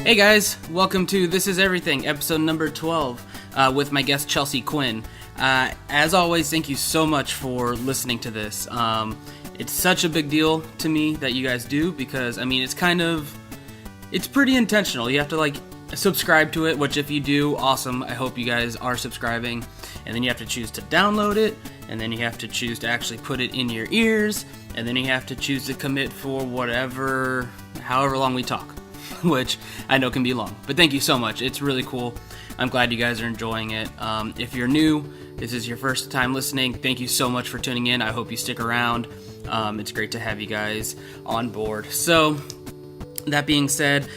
Hey guys, welcome to This Is Everything, episode number 12, with my guest Chelsea Quinn. As always, thank you so much for listening to this. It's such a big deal to me that you guys do, because, it's pretty intentional. You have to, subscribe to it, which if you do, awesome. I hope you guys are subscribing. And then you have to choose to download it, and then you have to choose to actually put it in your ears, and then you have to choose to commit for however long we talk. Which I know can be long, but thank you so much. It's really cool. I'm glad you guys are enjoying it. If you're new, this is your first time listening, thank you so much for tuning in. I hope you stick around. It's great to have you guys on board. So, that being said,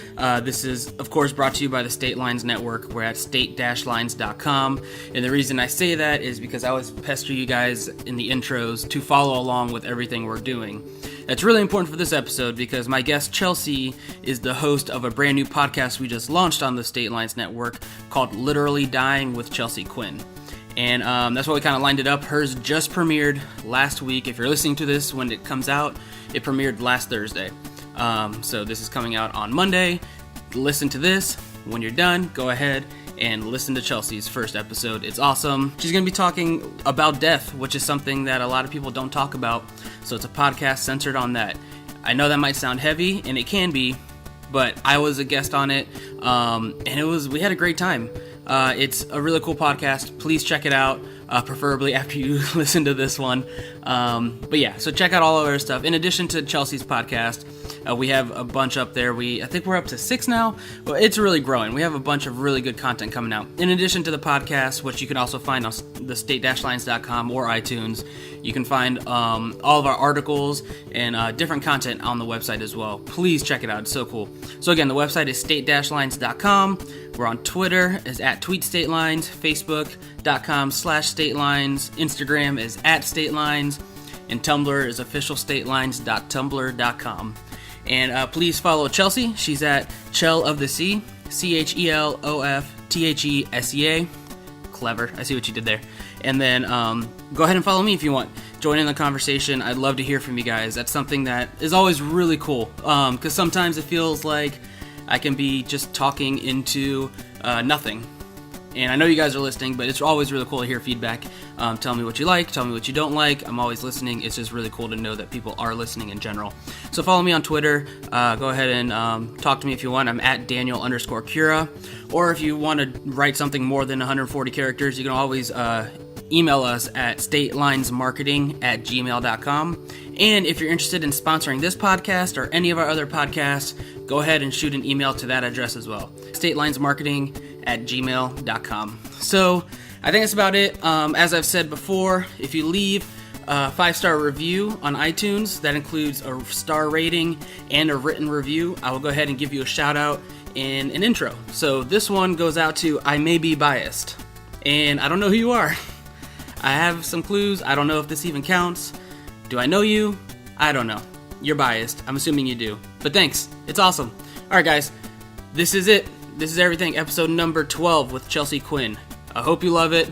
this is, of course, brought to you by the State Lines Network. We're at state-lines.com, and the reason I say that is because I always pester you guys in the intros to follow along with everything we're doing. That's really important for this episode because my guest Chelsea is the host of a brand new podcast we just launched on the State Lines Network called Literally Dying with Chelsea Quinn. And that's why we kind of lined it up. Hers just premiered last week. If you're listening to this when it comes out, it premiered last Thursday. So this is coming out on Monday. Listen to this. When you're done, go ahead and listen to Chelsea's first episode. It's awesome. She's going to be talking about death, which is something that a lot of people don't talk about. So it's a podcast centered on that. I know that might sound heavy, and it can be, but I was a guest on it, and we had a great time. It's a really cool podcast. Please check it out, preferably after you listen to this one. But yeah, so check out all of our stuff. In addition to Chelsea's podcast, we have a bunch up there. I think we're up to 6 now. Well, it's really growing. We have a bunch of really good content coming out. In addition to the podcast, which you can also find on the state-lines.com or iTunes, you can find all of our articles and different content on the website as well. Please check it out. It's so cool. So again, the website is state-lines.com. We're on Twitter is at tweetstatelines, facebook.com/statelines, Instagram is at statelines, and Tumblr is officialstatelines.tumblr.com. And please follow Chelsea. She's at Chel of the Sea, CHELOFTHESEA. Clever. I see what you did there. And then go ahead and follow me if you want. Join in the conversation. I'd love to hear from you guys. That's something that is always really cool. Because sometimes it feels like I can be just talking into nothing. And I know you guys are listening, but it's always really cool to hear feedback. Tell me what you like, tell me what you don't like. I'm always listening. It's just really cool to know that people are listening in general. So follow me on Twitter. Go ahead and talk to me if you want. I'm at Daniel_Cura. Or if you want to write something more than 140 characters, you can always email us at statelinesmarketing@gmail.com. And if you're interested in sponsoring this podcast or any of our other podcasts, go ahead and shoot an email to that address as well. Statelinesmarketing@gmail.com. So I think that's about it. As I've said before, if you leave a 5-star review on iTunes, that includes a star rating and a written review, I will go ahead and give you a shout out in an intro. So this one goes out to I May Be Biased. And I don't know who you are. I have some clues. I don't know if this even counts. Do I know you? I don't know. You're biased. I'm assuming you do. But thanks. It's awesome. Alright guys, this is it. This is everything, episode number 12 with Chelsea Quinn. I hope you love it.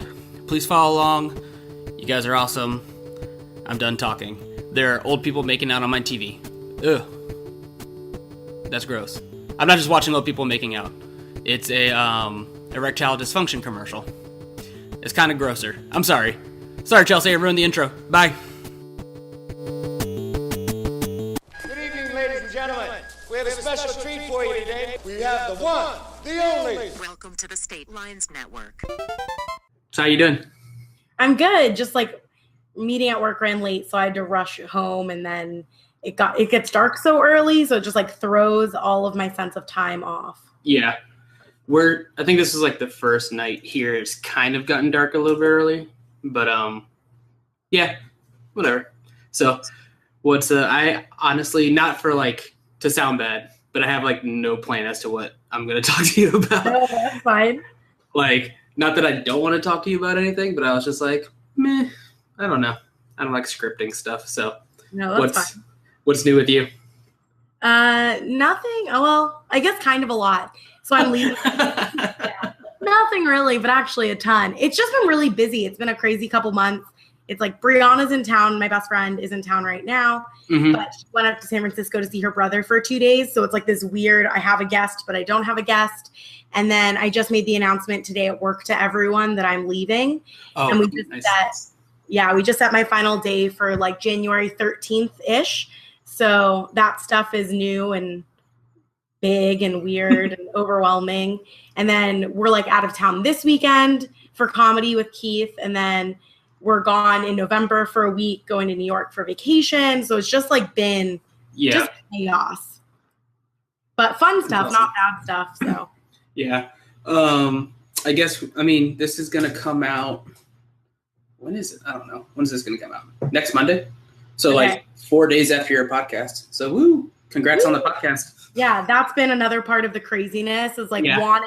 Please follow along. You guys are awesome. I'm done talking. There are old people making out on my TV. Ugh. That's gross. I'm not just watching old people making out. It's a erectile dysfunction commercial. It's kind of grosser. I'm sorry. Sorry, Chelsea, I ruined the intro. Bye. Good evening, ladies and gentlemen. We have a special treat for you today. We have the one, the only. Welcome to the State Lines Network. So how you doing? I'm good. Just meeting at work ran late, so I had to rush home, and then it gets dark so early, so it just throws all of my sense of time off. Yeah. I think this is the first night here. It's kind of gotten dark a little bit early, but yeah, whatever. So I honestly, not for to sound bad, but I have no plan as to what I'm going to talk to you about. No, that's fine. Not that I don't want to talk to you about anything, but I was just meh, I don't know. I don't like scripting stuff. So no, that's fine. What's new with you? Nothing. Oh, well, I guess kind of a lot. So I'm leaving. Yeah. Nothing really, but actually a ton. It's just been really busy. It's been a crazy couple months. It's like Brianna's in town. My best friend is in town right now, but she went up to San Francisco to see her brother for 2 days. So it's like this weird, I have a guest, but I don't have a guest. And then I just made the announcement today at work to everyone that I'm leaving. Oh, and we just set my final day for like January 13th-ish. So that stuff is new and big and weird and overwhelming. And then we're like out of town this weekend for comedy with Keith. And then we're gone in November for a week, going to New York for vacation. So it's just like been just chaos. But fun stuff, awesome. Not bad stuff. So yeah. I guess, I mean, this is going to come out. When is it? I don't know. When is this going to come out? Next Monday? So like 4 days after your podcast. So woo, congrats on the podcast. Yeah, that's been another part of the craziness is like I want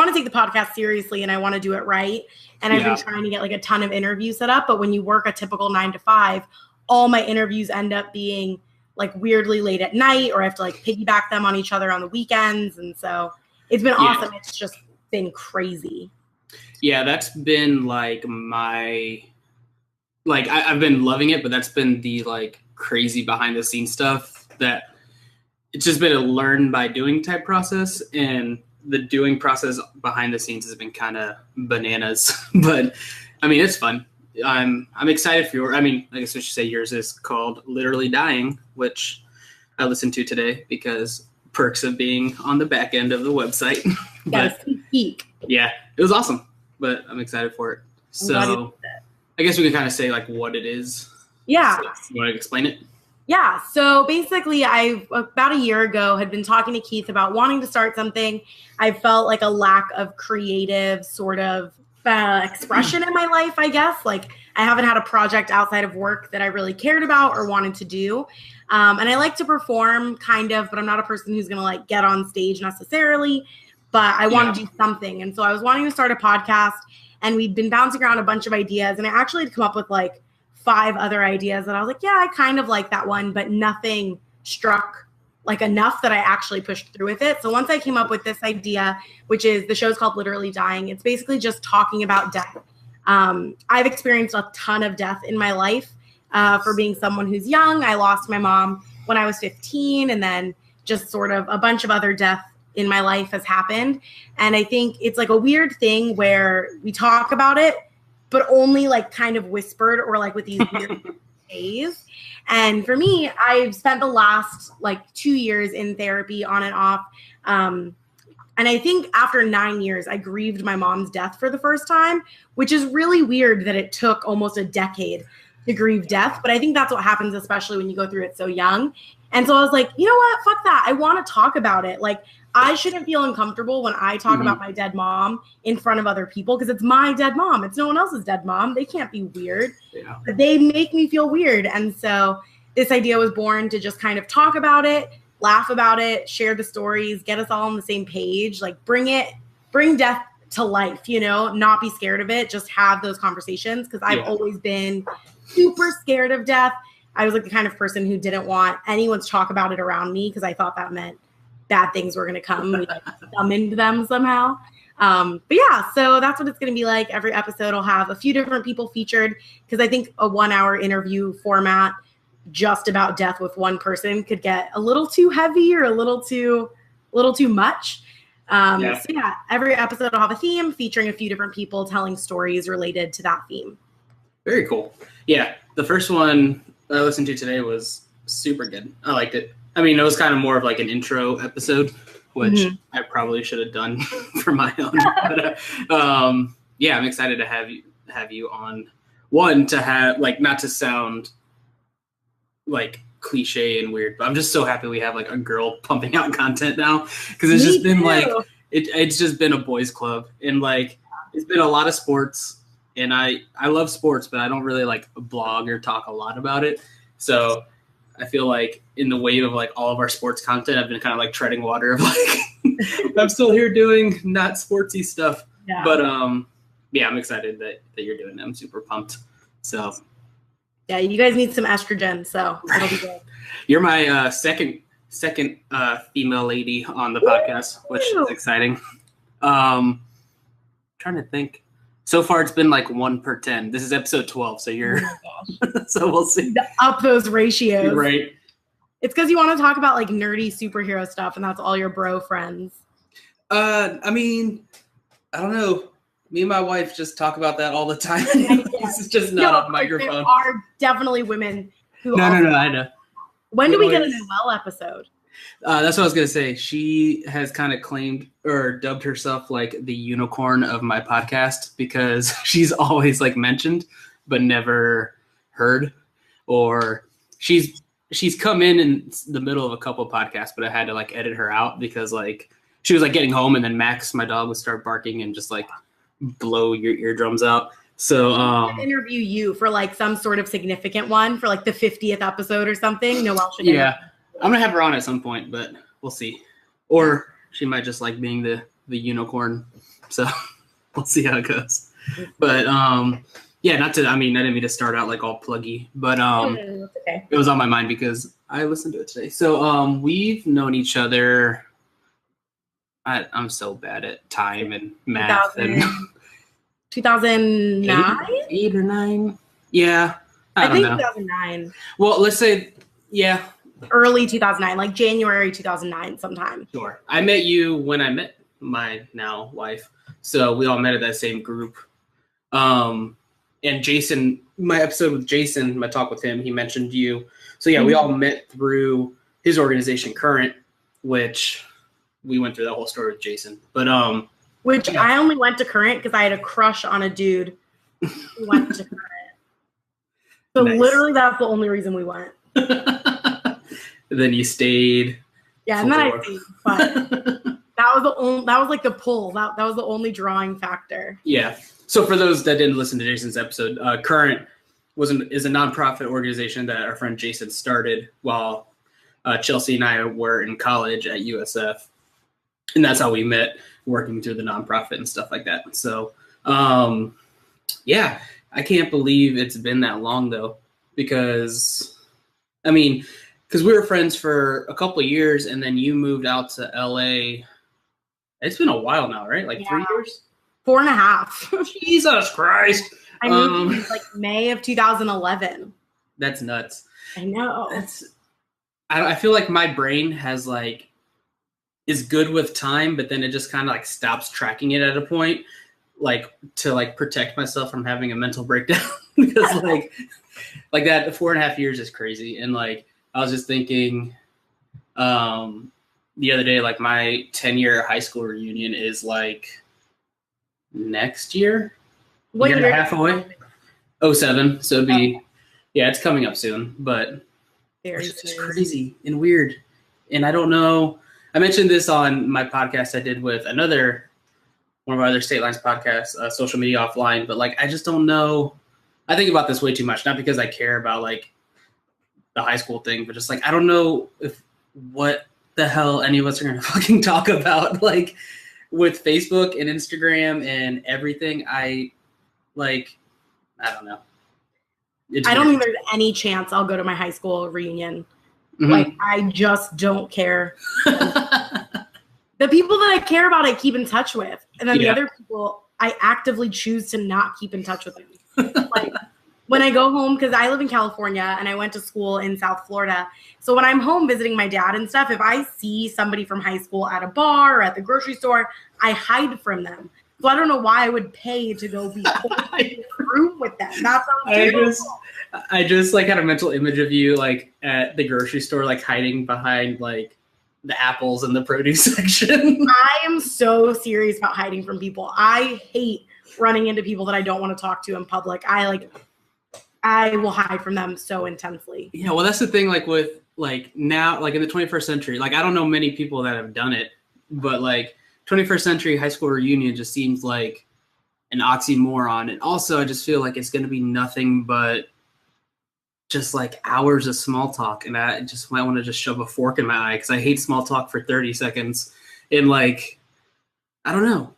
to take the podcast seriously and I want to do it right. And I've been trying to get like a ton of interviews set up. But when you work a typical 9 to 5, all my interviews end up being like weirdly late at night, or I have to like piggyback them on each other on the weekends. And so it's been awesome. It's just been crazy. Yeah, that's been like I've been loving it, but that's been the like crazy behind the scenes stuff that it's just been a learn by doing type process, and the doing process behind the scenes has been kind of bananas. But I mean, it's fun. I'm excited for I guess I should say yours is called Literally Dying, which I listened to today because perks of being on the back end of the website. But yeah, it was awesome, but I'm excited for it. So I guess we can kind of say like what it is. Yeah. So, you want to explain it? Yeah. So basically I about a year ago had been talking to Keith about wanting to start something. I felt like a lack of creative sort of expression in my life, I guess. Like I haven't had a project outside of work that I really cared about or wanted to do. And I like to perform kind of, but I'm not a person who's going to like get on stage necessarily, but I want to do something. And so I was wanting to start a podcast, and we'd been bouncing around a bunch of ideas, and I actually had come up with like 5 other ideas that I was like, yeah, I kind of like that one, but nothing struck like enough that I actually pushed through with it. So once I came up with this idea, which is the show's called Literally Dying, it's basically just talking about death. I've experienced a ton of death in my life for being someone who's young. I lost my mom when I was 15, and then just sort of a bunch of other death in my life has happened. And I think it's like a weird thing where we talk about it, but only like kind of whispered or like with these weird days. And for me, I've spent the last like 2 years in therapy on and off. And I think after 9 years, I grieved my mom's death for the first time, which is really weird that it took almost a decade to grieve death. But I think that's what happens, especially when you go through it so young. And so I was like, you know what? Fuck that. I want to talk about it. Like, I shouldn't feel uncomfortable when I talk about my dead mom in front of other people because it's my dead mom. It's no one else's dead mom. They can't be weird. Yeah. But they make me feel weird. And so this idea was born to just kind of talk about it, laugh about it, share the stories, get us all on the same page, like bring death to life, you know, not be scared of it, just have those conversations. Because I've always been super scared of death. I was like the kind of person who didn't want anyone to talk about it around me because I thought that meant bad things were going to come. We like summoned them somehow. But yeah, so that's what it's going to be like. Every episode will have a few different people featured because I think a 1-hour interview format just about death with one person could get a little too heavy or a little too much. So yeah, every episode will have a theme featuring a few different people telling stories related to that theme. Very cool. Yeah, the first one I listened to today was super good. I liked it. I mean, it was kind of more of like an intro episode, which I probably should have done for my own. But, yeah, I'm excited to have you on. One, to have like not to sound like cliche and weird, but I'm just so happy we have like a girl pumping out content now because it's just been like it's just been a boys club, and like it's been a lot of sports, and I love sports, but I don't really like blog or talk a lot about it. So I feel like in the wave of like all of our sports content, I've been kind of like treading water of like I'm still here doing not sportsy stuff. Yeah. But yeah, I'm excited that you're doing it. I'm super pumped. So yeah, you guys need some estrogen, so it'll be good. You're my second female lady on the podcast, which is exciting. Trying to think. So far, it's been like 1 per 10. This is episode 12, so you're. Oh my gosh. So we'll see. Up those ratios. Right. It's because you want to talk about like nerdy superhero stuff, and that's all your bro friends. I mean, I don't know. Me and my wife just talk about that all the time. This is just not a microphone. There are definitely women who. No, I know. When do we get a Noelle episode? That's what I was gonna say. She has kind of claimed or dubbed herself like the unicorn of my podcast because she's always like mentioned but never heard, or she's come in the middle of a couple of podcasts, but I had to like edit her out because like she was like getting home and then Max, my dog, would start barking and just like blow your eardrums out. So interview you for like some sort of significant one for like the 50th episode or something. Noelle should. Yeah. I'm gonna have her on at some point, but we'll see. Or she might just like being the unicorn. So we'll see how it goes. But yeah, I didn't mean to start out like all pluggy, but okay. It was on my mind because I listened to it today. So we've known each other. I'm so bad at time and math. 2009? 8 or 9? Yeah. I think know. 2009. Well, let's say, yeah. Early 2009, like January 2009 sometime. Sure. I met you when I met my now wife. So we all met at that same group. And Jason, my episode with Jason, my talk with him, he mentioned you. So yeah, we all met through his organization, Current, which we went through that whole story with Jason. But which yeah. I only went to Current because I had a crush on a dude who went to Current. So nice. Literally that's the only reason we went. Then you stayed. Yeah, and then I stayed. But that was like the pull. That was the only drawing factor. Yeah. So for those that didn't listen to Jason's episode, Current is a nonprofit organization that our friend Jason started while Chelsea and I were in college at USF. And that's how we met, working through the nonprofit and stuff like that. So, yeah, I can't believe it's been that long, though, because we were friends for a couple of years, and then you moved out to LA. It's been a while now, right? Like 3 years? 4.5. Jesus Christ. I moved in like May of 2011. That's nuts. I know. I feel like my brain is good with time, but then it just kind of like stops tracking it at a point, like to like protect myself from having a mental breakdown because like that 4.5 years is crazy. And like, I was just thinking the other day, like my 10-year high school reunion is like next year, what year and a half away. 07. So it'd be, yeah, it's coming up soon, but it's just crazy and weird. And I don't know. I mentioned this on my podcast I did with one of our other State Lines podcasts, Social Media Offline, but like, I just don't know. I think about this way too much, not because I care about like the high school thing, but just like, I don't know what the hell any of us are going to fucking talk about. Like with Facebook and Instagram and everything, I don't know. I don't think there's any chance I'll go to my high school reunion. Mm-hmm. Like, I just don't care. The people that I care about, I keep in touch with. And then the other people, I actively choose to not keep in touch with them. Like, when I go home, because I live in California and I went to school in South Florida. So when I'm home visiting my dad and stuff, if I see somebody from high school at a bar or at the grocery store, I hide from them. So I don't know why I would pay to go be in a room with them. That sounds terrible. I just like had a mental image of you like at the grocery store, like hiding behind like the apples in the produce section. I am so serious about hiding from people. I hate running into people that I don't want to talk to in public. I will hide from them so intensely. Yeah, well, that's the thing. Like with like now, like in the 21st century, like I don't know many people that have done it, but like 21st century high school reunion just seems like an oxymoron. And also, I just feel like it's going to be nothing but just like hours of small talk, and I just might want to just shove a fork in my eye because I hate small talk for 30 seconds. And like, I don't know.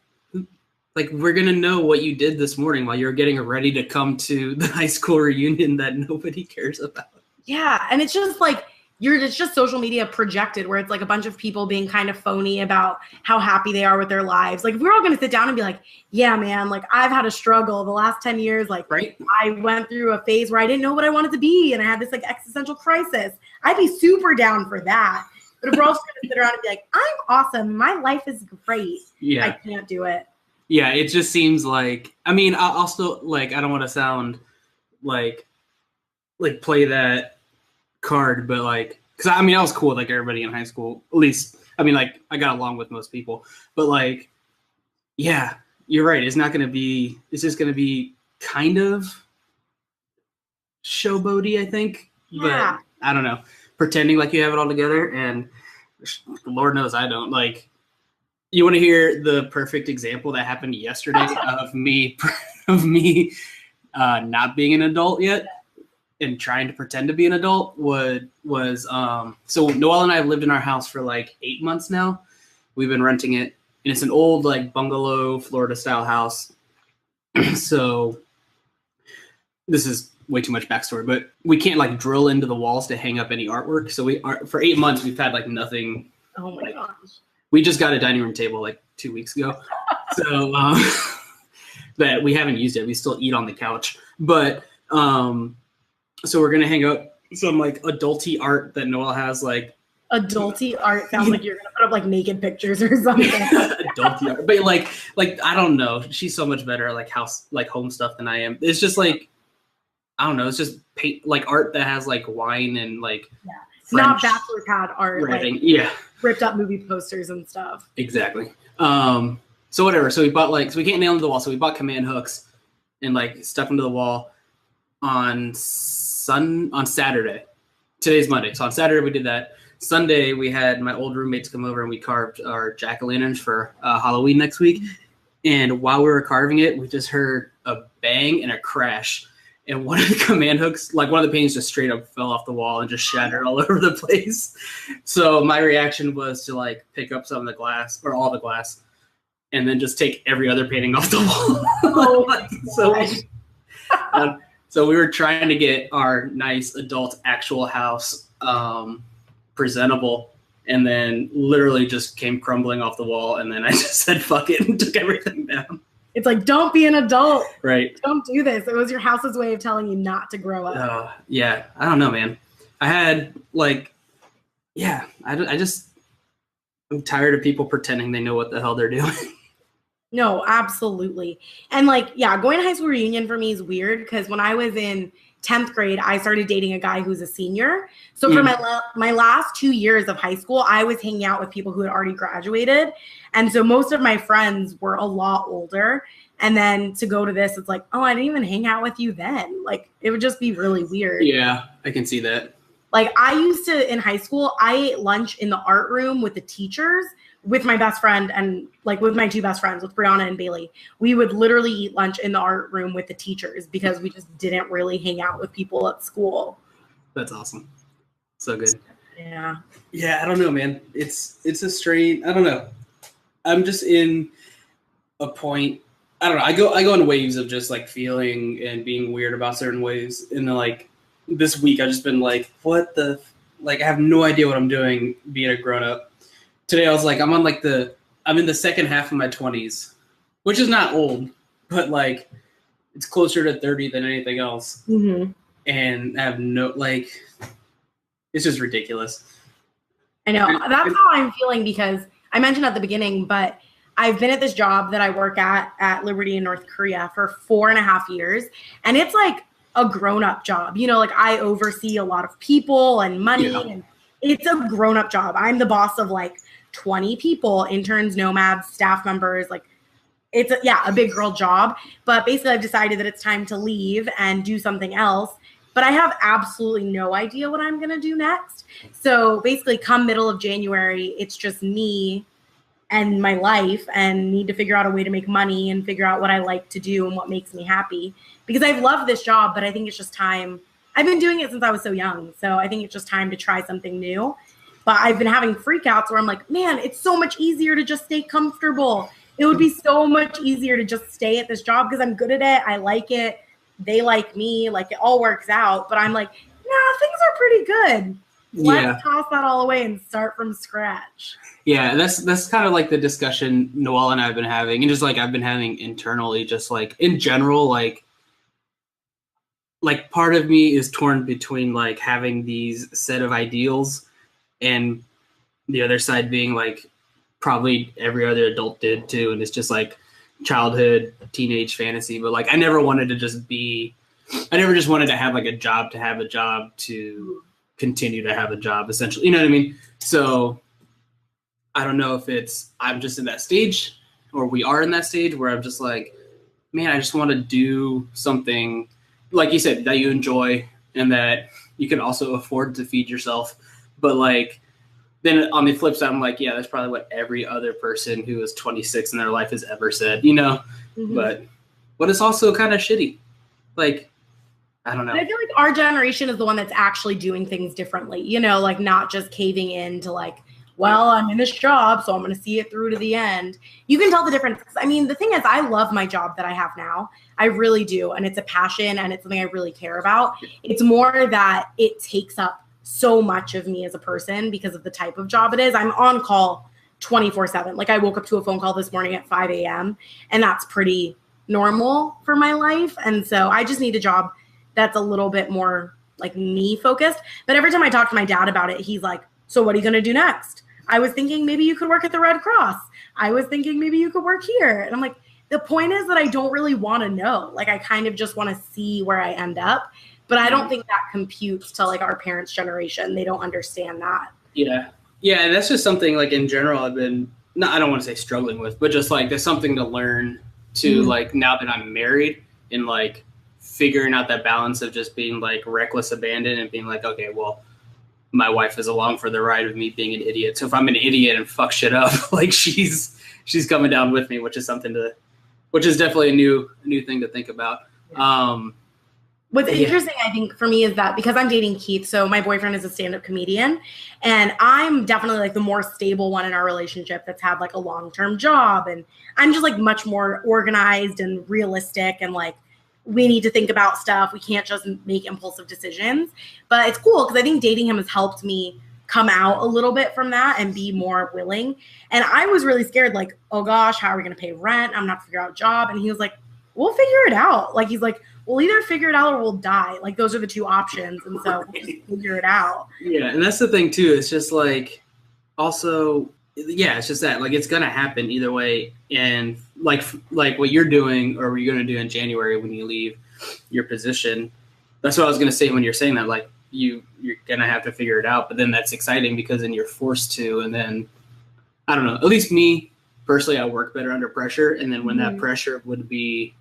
Like, we're going to know what you did this morning while you're getting ready to come to the high school reunion that nobody cares about. Yeah. And it's just like, it's just social media projected, where it's like a bunch of people being kind of phony about how happy they are with their lives. Like if we're all going to sit down and be like, yeah, man, like I've had a struggle the last 10 years. Like Right. I went through a phase where I didn't know what I wanted to be. And I had this like existential crisis. I'd be super down for that. But if we're all just going to sit around and be like, I'm awesome, my life is great. Yeah. I can't do it. Yeah. It just seems like, I mean, I'll still like, I don't want to sound like play that card, but like, because I mean, I was cool with like everybody in high school, at least. I mean, like I got along with most people, but like, yeah, you're right. It's just going to be kind of showboaty, I think. Yeah. But I don't know, pretending like you have it all together, and Lord knows I don't. Like, you want to hear the perfect example that happened yesterday of me not being an adult yet and trying to pretend to be an adult was so Noelle and I have lived in our house for like 8 months now. We've been renting it, and it's an old like bungalow Florida style house. So this is way too much backstory, but we can't like drill into the walls to hang up any artwork. So for 8 months we've had like nothing. Oh my gosh. We just got a dining room table like 2 weeks ago. So that we haven't used it. We still eat on the couch. But so we're gonna hang up some like adulty art that Noelle has. Like adulty art sounds like you're gonna put up like naked pictures or something. Adulty art. But like I don't know. She's so much better at like house, like home stuff than I am. It's just like, I don't know. It's just paint, like art that has like wine and like It's not bachelor pad art. writing. Like Yeah. ripped up movie posters and stuff. Exactly. So whatever. So we bought like, so we can't nail them to the wall. So we bought command hooks and like stuck them to the wall on Saturday. Today's Monday. So on Saturday we did that. Sunday we had my old roommates come over and we carved our jack-o'-lanterns for Halloween next week. And while we were carving it, we just heard a bang and a crash. And one of the command hooks, like one of the paintings just straight up fell off the wall and just shattered all over the place. So my reaction was to like pick up some of the glass or all the glass and then just take every other painting off the wall. Oh my So we were trying to get our nice adult actual house presentable, and then literally just came crumbling off the wall. And then I just said, fuck it, and took everything down. It's like, don't be an adult. Right. Don't do this. It was your house's way of telling you not to grow up. Yeah. I don't know, man. I had like, yeah, I'm tired of people pretending they know what the hell they're doing. No, absolutely. And like, yeah, going to high school reunion for me is weird because when I was in 10th grade, I started dating a guy who's a senior. So for my last 2 years of high school, I was hanging out with people who had already graduated. And so most of my friends were a lot older. And then to go to this, it's like, oh, I didn't even hang out with you then. Like, it would just be really weird. Yeah, I can see that. Like, I used to, in high school, I ate lunch in the art room with the teachers with my best friend and like with my two best friends, with Brianna and Bailey. We would literally eat lunch in the art room with the teachers because we just didn't really hang out with people at school. That's awesome. So good. Yeah. Yeah, I don't know, man. It's a strange, I don't know. I'm just in a point, I don't know. I go in waves of just like feeling and being weird about certain ways. And then like this week I've just been like, what the, like I have no idea what I'm doing being a grown up. Today I was like, I'm in the second half of my 20s, which is not old, but like it's closer to 30 than anything else. Mm-hmm. And I have no, like, it's just ridiculous. I know. That's how I'm feeling because I mentioned at the beginning, but I've been at this job that I work at Liberty in North Korea for 4.5 years. And it's like a grown-up job. You know, like I oversee a lot of people and money. Yeah. And it's a grown-up job. I'm the boss of like 20 people, interns, nomads, staff members. Like it's a big girl job. But basically I've decided that it's time to leave and do something else. But I have absolutely no idea what I'm going to do next. So basically come middle of January, it's just me and my life and need to figure out a way to make money and figure out what I like to do and what makes me happy. Because I've loved this job, but I think it's just time. I've been doing it since I was so young. So I think it's just time to try something new. But I've been having freakouts where I'm like, man, it's so much easier to just stay comfortable. It would be so much easier to just stay at this job because I'm good at it. I like it. They like me. Like it all works out. But I'm like, nah, things are pretty good. Let's toss that all away and start from scratch. Yeah, that's kind of like the discussion Noelle and I have been having, and just like I've been having internally, just like in general, like part of me is torn between like having these set of ideals and the other side being like probably every other adult did too, and it's just like childhood teenage fantasy. But like I never wanted just wanted to have like a job to continue to have a job, essentially, you know what I mean? So I don't know if I'm just in that stage, or we are in that stage where I'm just like, man, I just want to do something like you said that you enjoy and that you can also afford to feed yourself. But like, then on the flip side, I'm like, yeah, that's probably what every other person who is 26 in their life has ever said, you know? Mm-hmm. But it's also kind of shitty. Like, I don't know. And I feel like our generation is the one that's actually doing things differently, you know, like not just caving in to like, well, I'm in this job, so I'm going to see it through to the end. You can tell the difference. I mean, the thing is, I love my job that I have now. I really do. And it's a passion and it's something I really care about. It's more that it takes up so much of me as a person because of the type of job it is. I'm on call 24/7. Like I woke up to a phone call this morning at 5 a.m. and that's pretty normal for my life. And so I just need a job that's a little bit more like me focused. But every time I talk to my dad about it, he's like, so what are you going to do next? I was thinking maybe you could work at the Red Cross. I was thinking maybe you could work here. And I'm like, the point is that I don't really want to know. Like I kind of just want to see where I end up. But I don't think that computes to like our parents' generation. They don't understand that. Yeah. Yeah. And that's just something like in general I don't want to say struggling with, but just like there's something to learn to like now that I'm married and like figuring out that balance of just being like reckless abandon and being like, okay, well, my wife is along for the ride of me being an idiot. So if I'm an idiot and fuck shit up, like she's coming down with me, which is definitely a new thing to think about. What's interesting, I think, for me is that because I'm dating Keith, so my boyfriend is a stand-up comedian, and I'm definitely like the more stable one in our relationship that's had like a long-term job, and I'm just like much more organized and realistic, and like we need to think about stuff. We can't just make impulsive decisions. But it's cool because I think dating him has helped me come out a little bit from that and be more willing. And I was really scared, like, oh gosh, how are we going to pay rent? I'm not figuring out a job. And he was like, we'll figure it out. Like, he's like, we'll either figure it out or we'll die. Like, those are the two options. And so we'll just figure it out. Yeah. And that's the thing too. It's just like, also, yeah, it's just that like, it's going to happen either way. And like what you're doing or what you're going to do in January when you leave your position, that's what I was going to say when you're saying that, like you're going to have to figure it out, but then that's exciting because then you're forced to, and then I don't know, at least me personally, I work better under pressure. And then when that pressure would be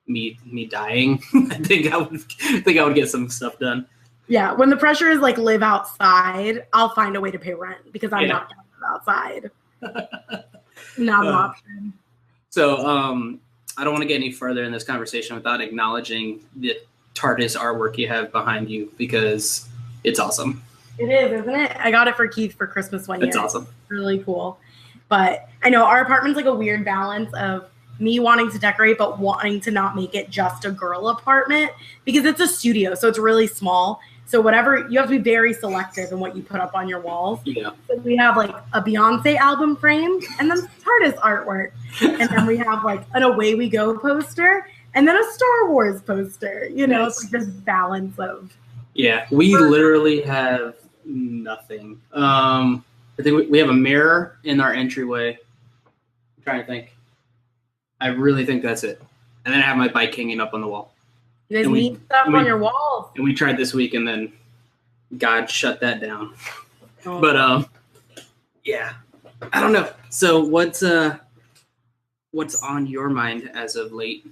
me dying, I think I would get some stuff done. Yeah. When the pressure is like live outside, I'll find a way to pay rent because I'm not going to live outside. Not an option. So I don't want to get any further in this conversation without acknowledging the TARDIS artwork you have behind you because it's awesome. It is, isn't it? I got it for Keith for Christmas one year. It's awesome. Really cool. But I know our apartment's like a weird balance of me wanting to decorate but wanting to not make it just a girl apartment because it's a studio, so it's really small. So whatever, you have to be very selective in what you put up on your walls. Yeah. So we have like a Beyonce album frame and then TARDIS artwork. And then we have like an Away We Go poster and then a Star Wars poster. You know, It's like this balance of. Yeah, we literally have nothing. I think we have a mirror in our entryway. I'm trying to think. I really think that's it. And then I have my bike hanging up on the wall. You guys need stuff on your walls. And we tried this week, and then God shut that down. Oh. But yeah, I don't know. So what's on your mind as of late?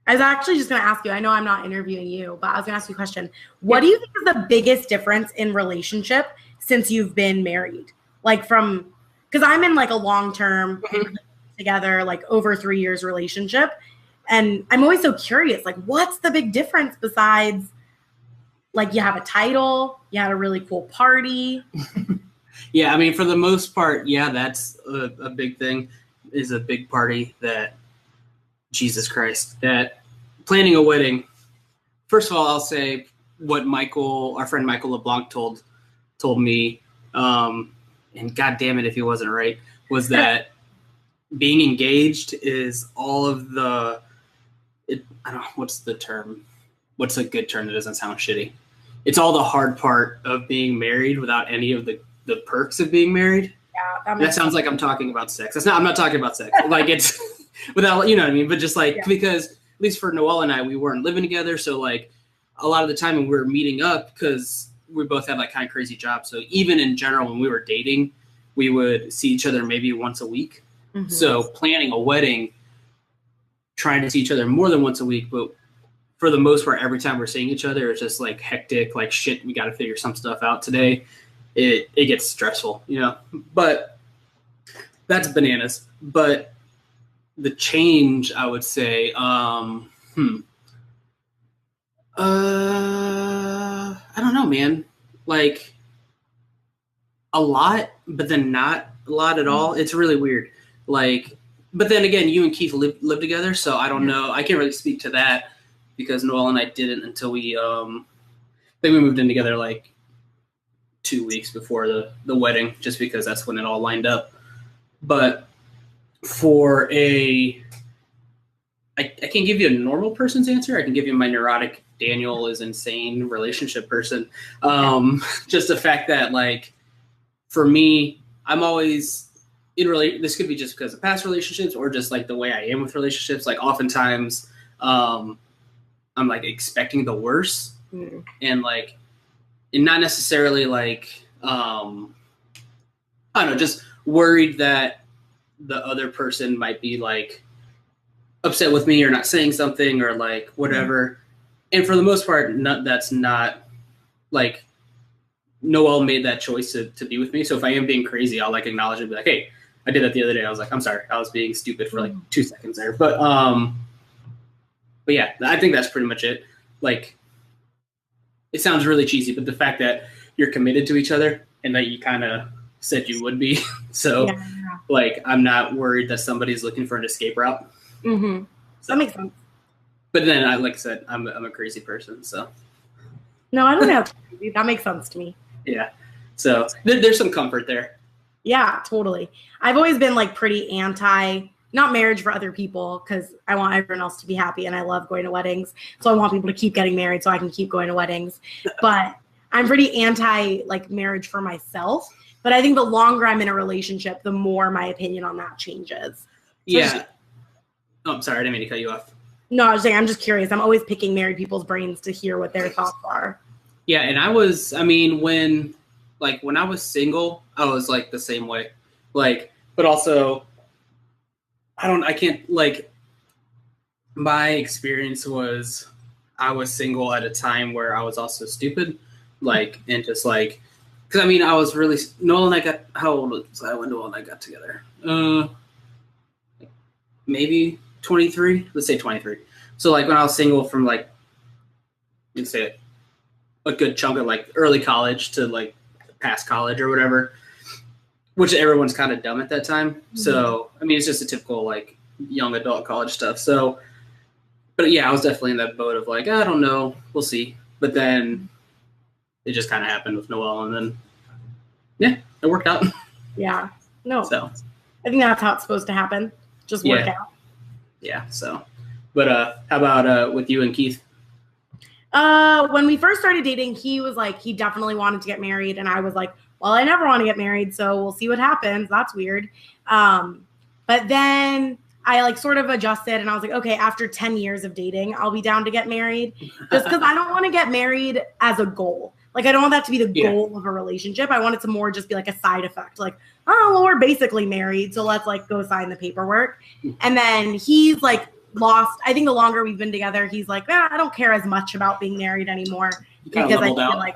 I was actually just going to ask you. I know I'm not interviewing you, but I was going to ask you a question. What do you think is the biggest difference in relationship since you've been married? Like because I'm in like a long-term together, like over 3 years relationship. And I'm always so curious, like, what's the big difference besides, like, you have a title, you had a really cool party? Yeah, I mean, for the most part, yeah, that's a big thing, is a big party that, Jesus Christ, that planning a wedding. First of all, I'll say what our friend Michael LeBlanc told told me, and God damn it if he wasn't right, was that being engaged is all of the, I don't know, what's the term? What's a good term that doesn't sound shitty? It's all the hard part of being married without any of the perks of being married. Yeah, that sounds like I'm talking about sex. I'm not talking about sex. Like it's without, you know what I mean? But just like, because at least for Noelle and I, we weren't living together. So like a lot of the time when we were meeting up, because we both had like kind of crazy jobs. So even in general, when we were dating, we would see each other maybe once a week. Mm-hmm. So planning a wedding, trying to see each other more than once a week, but for the most part, every time we're seeing each other, it's just like hectic, like shit, we got to figure some stuff out today. It gets stressful, you know, but that's bananas. But the change, I would say, I don't know, man, like a lot, but then not a lot at all. It's really weird. Like, but then again, you and Keith live together. So I don't know. I can't really speak to that because Noelle and I didn't until we, I think we moved in together like 2 weeks before the wedding, just because that's when it all lined up. But for I can't give you a normal person's answer. I can give you my neurotic Daniel is insane relationship person. Just the fact that like, for me, I'm always this could be just because of past relationships or just like the way I am with relationships. Like oftentimes, I'm like expecting the worst and like, and not necessarily like, I don't know, just worried that the other person might be like upset with me or not saying something or like whatever. And for the most part, that's not like Noelle made that choice to be with me. So if I am being crazy, I'll like acknowledge it and be like, hey, I did that the other day. I was like, I'm sorry. I was being stupid for like 2 seconds there. But yeah, I think that's pretty much it. Like, it sounds really cheesy, but the fact that you're committed to each other and that you kind of said you would be. So like, I'm not worried that somebody's looking for an escape route. Mm-hmm. So, that makes sense. But then, like I said, I'm a crazy person. So no, I don't know. That makes sense to me. Yeah. So there's some comfort there. Yeah, totally. I've always been like pretty anti, not marriage for other people, because I want everyone else to be happy and I love going to weddings. So I want people to keep getting married so I can keep going to weddings. But I'm pretty anti like marriage for myself. But I think the longer I'm in a relationship, the more my opinion on that changes. So yeah. I'm sorry. I didn't mean to cut you off. No, I was saying, I'm just curious. I'm always picking married people's brains to hear what their thoughts are. Yeah. And when I was single, I was like the same way. Like, but also my experience was I was single at a time where I was also stupid. Like, and just like, because I was really, Noel and I got, how old was I when Noel and I got together? Maybe 23, let's say 23. So like when I was single from like, you'd say a good chunk of like early college to like past college or whatever, which everyone's kind of dumb at that time. Mm-hmm. So, it's just a typical like young adult college stuff. So, but yeah, I was definitely in that boat of like, I don't know, we'll see. But then it just kind of happened with Noelle, and then, yeah, it worked out. Yeah. No. So I think that's how it's supposed to happen. Just work out. Yeah. So, but how about with you and Keith? When we first started dating, he was like, he definitely wanted to get married. And I was like, well, I never want to get married, so we'll see what happens. That's weird. But then I like sort of adjusted and I was like, okay, after 10 years of dating, I'll be down to get married, just because I don't want to get married as a goal. Like, I don't want that to be the goal of a relationship. I want it to more just be like a side effect. Like, oh, well, we're basically married, so let's like go sign the paperwork. And then he's like lost. I think the longer we've been together, he's like, I don't care as much about being married anymore, because I feel like,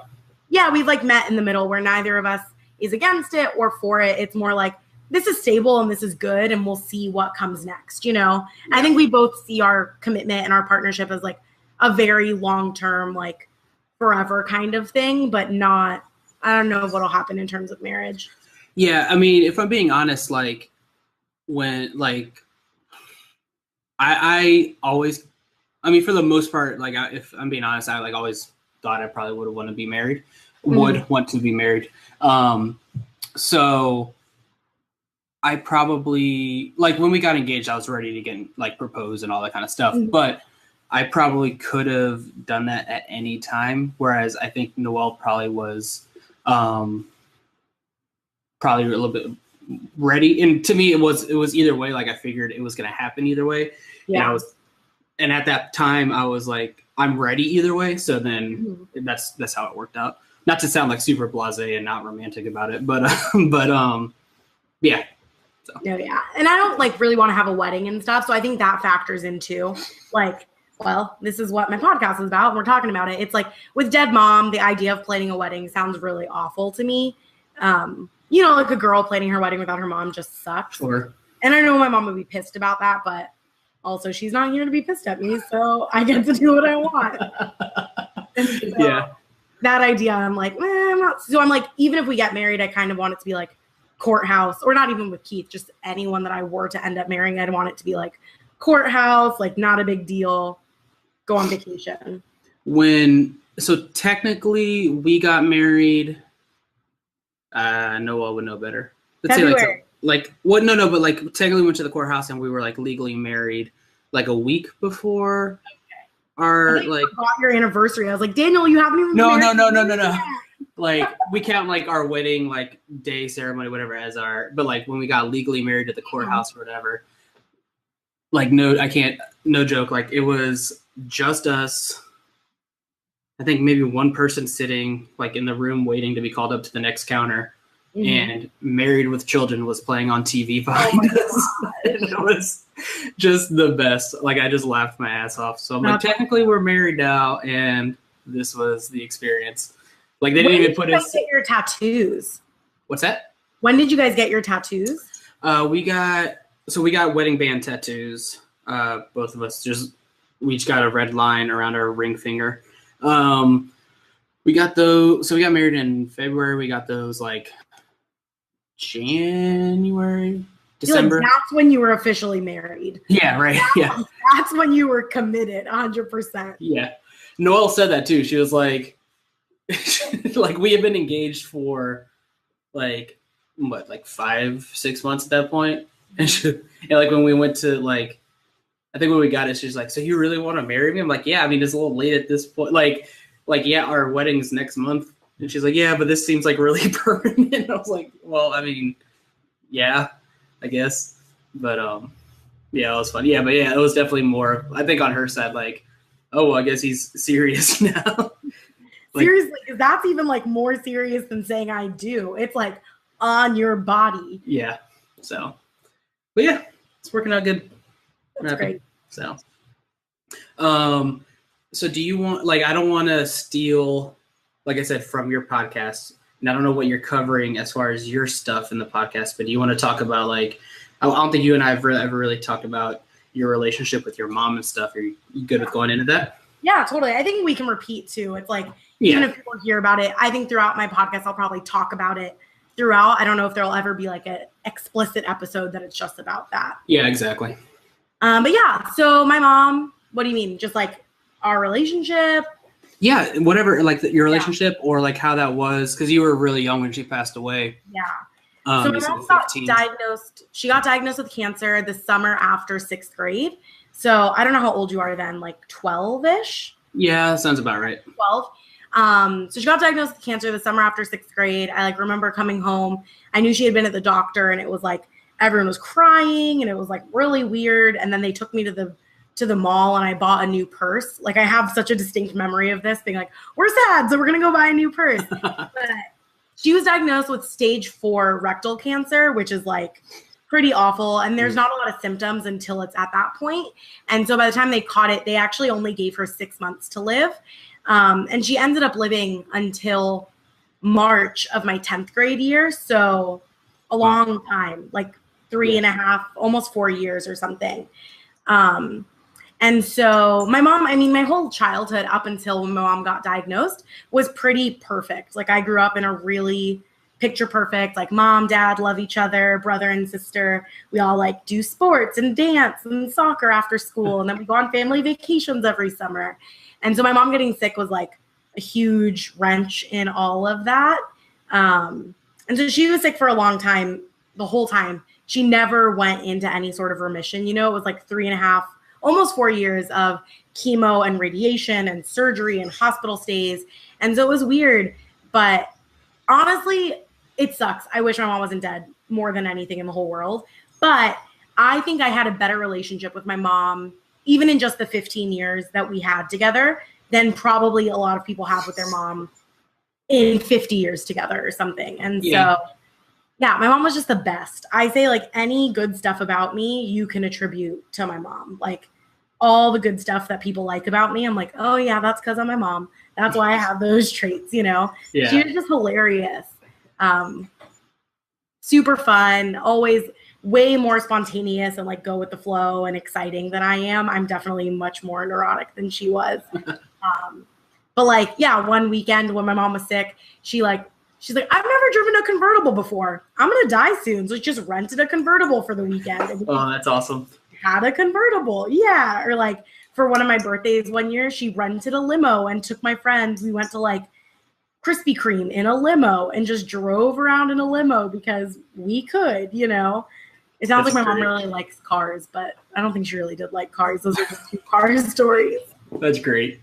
we've like met in the middle where neither of us is against it or for it. It's more like, this is stable and this is good, and we'll see what comes next. I think we both see our commitment and our partnership as like a very long-term, like forever kind of thing, but not, I don't know what'll happen in terms of marriage. Yeah. If I'm being honest, like when, like, I always, for the most part, like if I'm being honest, I like always thought I probably would have wanted to be married. would want to be married. So I probably, like, when we got engaged, I was ready to get, like, propose and all that kind of stuff. But I probably could have done that at any time, whereas I think Noelle probably was probably a little bit ready. And to me, it was either way. Like, I figured it was going to happen either way. Yeah. And at that time, I was like, I'm ready either way. So then that's how it worked out. Not to sound like super blasé and not romantic about it, but yeah. So. No, yeah. And I don't like really want to have a wedding and stuff. So I think that factors into like, well, this is what my podcast is about. And we're talking about it. It's like with dead mom, the idea of planning a wedding sounds really awful to me. You know, like a girl planning her wedding without her mom just sucks. Sure. And I know my mom would be pissed about that, but also she's not here to be pissed at me. So I get to do what I want. So, yeah. That idea, I'm like, I'm not. So I'm like, even if we get married, I kind of want it to be like courthouse, or not even with Keith, just anyone that I were to end up marrying. I'd want it to be like courthouse, like not a big deal. Go on vacation. So technically we got married. Noelle would know better. Let's February. say but like technically we went to the courthouse and we were like legally married like a week before our like forgot your anniversary. I was like, Daniel, you haven't even no. yet. Like we count like our wedding like day ceremony whatever as our, but like when we got legally married at the courthouse or whatever, like no joke, like it was just us. I think maybe one person sitting like in the room waiting to be called up to the next counter, and Married with Children was playing on TV behind us. And it was just the best. Like I just laughed my ass off. So I'm like, technically we're married now, and this was the experience. Like they didn't even put us. Get your tattoos. What's that? When did you guys get your tattoos? We got wedding band tattoos. Both of us we each got a red line around our ring finger. We got those. So we got married in February. We got those like January, December. Like that's when you were officially married. Yeah, right. Yeah. That's when you were committed 100%. Yeah. Noelle said that too. She was like, like we had been engaged for like 5-6 months at that point. And like when we went to like, I think when we got it, she's like, so you really want to marry me? I'm like, yeah, I mean, it's a little late at this point. Like, yeah, our wedding's next month. And she's like, yeah, but this seems like really permanent. I was like, well, I mean, yeah, I guess. But, yeah, it was fun. Yeah, but yeah, it was definitely more, I think on her side, like, oh, well, I guess he's serious now. Like, seriously, because that's even like more serious than saying I do. It's like on your body. Yeah. So, but yeah, it's working out good. That's great. So, so do you want, like, I don't want to steal, like I said, from your podcast, and I don't know what you're covering as far as your stuff in the podcast, but do you want to talk about, like, I don't think you and I have ever really talked about your relationship with your mom and stuff. Are you good with going into that? Yeah, totally. I think we can repeat too. It's like, even if people hear about it, I think throughout my podcast, I'll probably talk about it throughout. I don't know if there'll ever be like an explicit episode that it's just about that. Yeah, exactly. But yeah, so my mom, what do you mean? Just like our relationship? Yeah, whatever, like your relationship or like how that was, because you were really young when she passed away. Yeah. So my mom got diagnosed. She got diagnosed with cancer the summer after 6th grade. So I don't know how old you are then, like 12-ish? Yeah, that sounds about right. 12. So she got diagnosed with cancer the summer after 6th grade. I like remember coming home. I knew she had been at the doctor, and it was like everyone was crying, and it was like really weird. And then they took me to the mall, and I bought a new purse. Like I have such a distinct memory of this being like, we're sad, so we're gonna go buy a new purse. But she was diagnosed with stage 4 rectal cancer, which is like pretty awful. And there's not a lot of symptoms until it's at that point. And so by the time they caught it, they actually only gave her 6 months to live. And she ended up living until March of my 10th grade year. So a long time, like 3.5, almost 4 years or something. And so my mom, I mean, my whole childhood up until when my mom got diagnosed was pretty perfect. Like I grew up in a really picture perfect, like mom, dad love each other, brother and sister. We all like do sports and dance and soccer after school. And then we go on family vacations every summer. And so my mom getting sick was like a huge wrench in all of that. And so she was sick for a long time, the whole time. She never went into any sort of remission. You know, it was like 3.5, almost 4 years of chemo and radiation and surgery and hospital stays. And so it was weird. But honestly, it sucks. I wish my mom wasn't dead more than anything in the whole world. But I think I had a better relationship with my mom, even in just the 15 years that we had together, than probably a lot of people have with their mom in 50 years together or something. And so, yeah, my mom was just the best. I say, like, any good stuff about me, you can attribute to my mom. Like, all the good stuff that people like about me, I'm like, oh, yeah, that's because I'm my mom. That's why I have those traits, you know? Yeah. She was just hilarious. Super fun, always way more spontaneous and like go with the flow and exciting than I am. I'm definitely much more neurotic than she was. But like, yeah, one weekend when my mom was sick, she's like, I've never driven a convertible before. I'm going to die soon. So she just rented a convertible for the weekend. Oh, that's awesome. Had a convertible. Yeah. Or like for one of my birthdays one year, she rented a limo and took my friends. We went to like Krispy Kreme in a limo and just drove around in a limo because we could, you know. It sounds like my mom really likes cars, but I don't think she really did like cars. Those are just 2 car stories. That's great.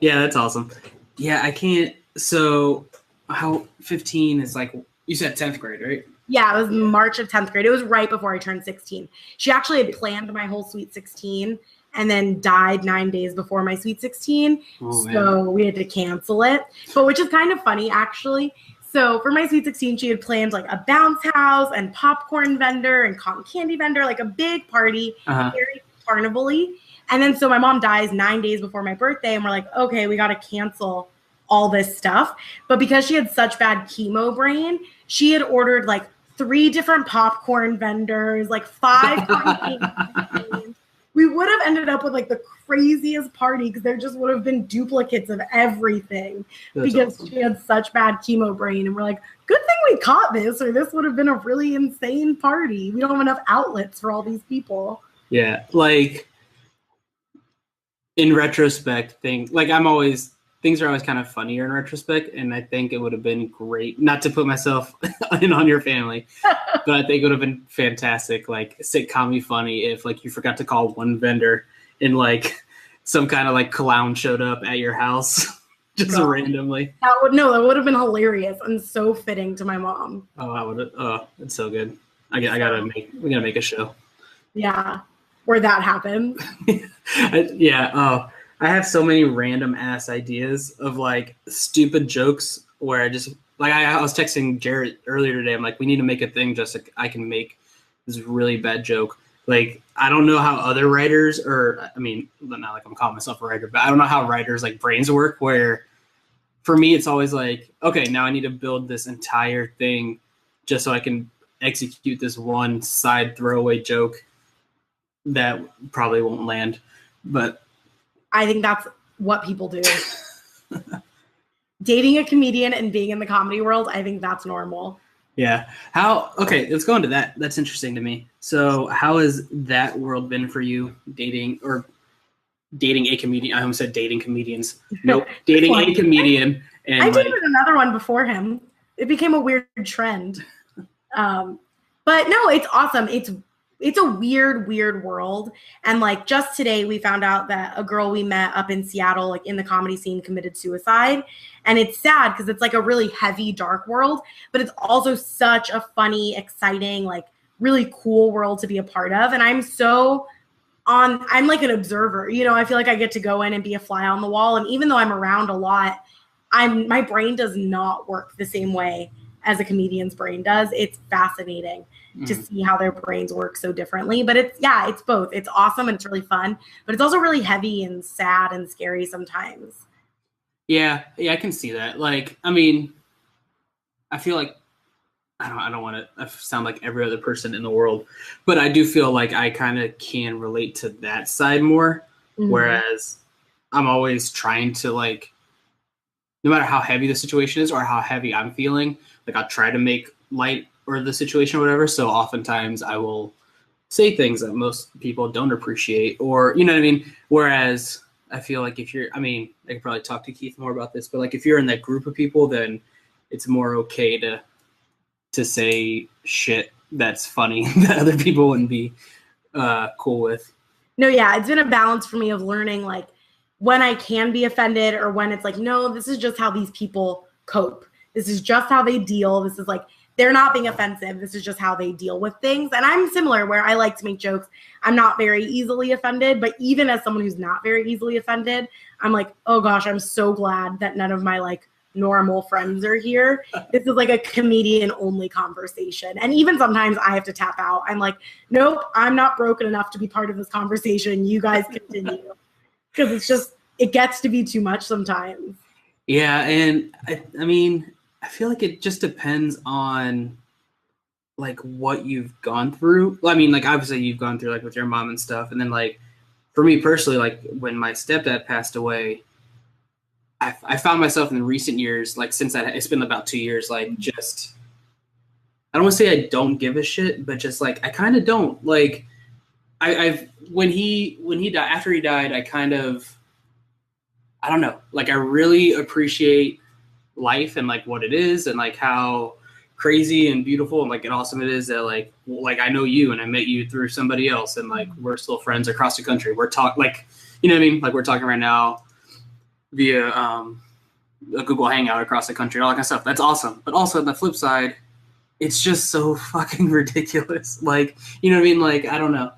Yeah, that's awesome. Yeah, I can't. So how 15 is like, you said 10th grade, right? Yeah, it was March of 10th grade. It was right before I turned 16. She actually had planned my whole Sweet 16 and then died 9 days before my Sweet 16. Oh, so we had to cancel it. But which is kind of funny, actually. So for my Sweet 16, she had planned like a bounce house and popcorn vendor and cotton candy vendor, like a big party, very carnival-y. And then so my mom dies 9 days before my birthday, and we're like, okay, we got to cancel all this stuff. But because she had such bad chemo brain, she had ordered like 3 different popcorn vendors, like 5 cotton candy. We would have ended up with like the craziest party because there just would have been duplicates of everything. That's because awesome. She had such bad chemo brain. And we're like, good thing we caught this, or this would have been a really insane party. We don't have enough outlets for all these people. Yeah, like in retrospect, things are always kind of funnier in retrospect, and I think it would have been great, not to put myself in on your family, but I think it would have been fantastic, like sitcom-y funny if like you forgot to call one vendor and like some kind of like clown showed up at your house just randomly. That would have been hilarious and so fitting to my mom. Oh, I would have. Oh, it's so good. We gotta make a show. Yeah, where that happens. Yeah. Oh. I have so many random ass ideas of like stupid jokes where I just like I was texting Jarrett earlier today. I'm like, we need to make a thing just like I can make this really bad joke. Like I don't know how other writers, or I mean, not like I'm calling myself a writer, but I don't know how writers like brains work. Where for me, it's always like, okay, now I need to build this entire thing just so I can execute this one side throwaway joke that probably won't land, but. I think that's what people do. Dating a comedian and being in the comedy world, I think that's normal. Yeah. Okay, let's go into that. That's interesting to me. So how has that world been for you, dating a comedian? I almost said dating comedians. Nope. Dating a comedian. And I dated another one before him. It became a weird trend. But no, it's awesome. It's a weird world. And like just today we found out that a girl we met up in Seattle, like in the comedy scene, committed suicide. And it's sad because it's like a really heavy, dark world, but it's also such a funny, exciting, like really cool world to be a part of. And I'm like an observer, you know, I feel like I get to go in and be a fly on the wall. And even though I'm around a lot, my brain does not work the same way as a comedian's brain does. It's fascinating to see how their brains work so differently. But it's both. It's awesome and it's really fun, but it's also really heavy and sad and scary sometimes. Yeah, I can see that. Like, I mean, I feel like I don't want to sound like every other person in the world, but I do feel like I kind of can relate to that side more. Mm-hmm. Whereas I'm always trying to like, no matter how heavy the situation is or how heavy I'm feeling, like I'll try to make light or the situation or whatever. So oftentimes I will say things that most people don't appreciate, or, you know what I mean? Whereas I feel like if you're, I mean, I could probably talk to Keith more about this, but like if you're in that group of people, then it's more okay to say shit that's funny that other people wouldn't be cool with. No, yeah, it's been a balance for me of learning like when I can be offended or when it's like, no, this is just how these people cope. This is just how they deal. This is like, they're not being offensive. This is just how they deal with things. And I'm similar where I like to make jokes. I'm not very easily offended, but even as someone who's not very easily offended, I'm like, oh gosh, I'm so glad that none of my like normal friends are here. This is like a comedian only conversation. And even sometimes I have to tap out. I'm like, nope, I'm not broken enough to be part of this conversation. You guys continue. Because it's just, it gets to be too much sometimes. Yeah. And I mean, I feel like it just depends on like what you've gone through. Well, I mean, like obviously you've gone through like with your mom and stuff. And then like for me personally, like when my stepdad passed away, I found myself in recent years, like since that, it's been about 2 years, like just, I don't want to say I don't give a shit, but just like, I kind of don't like, when he died, after he died, I kind of, I don't know, like I really appreciate life and like what it is and like how crazy and beautiful and like and awesome it is that like I know you and I met you through somebody else and like we're still friends across the country. We're talking like, you know what I mean? Like we're talking right now via a Google Hangout across the country, all that kind of stuff. That's awesome. But also on the flip side, it's just so fucking ridiculous. Like, you know what I mean? Like, I don't know.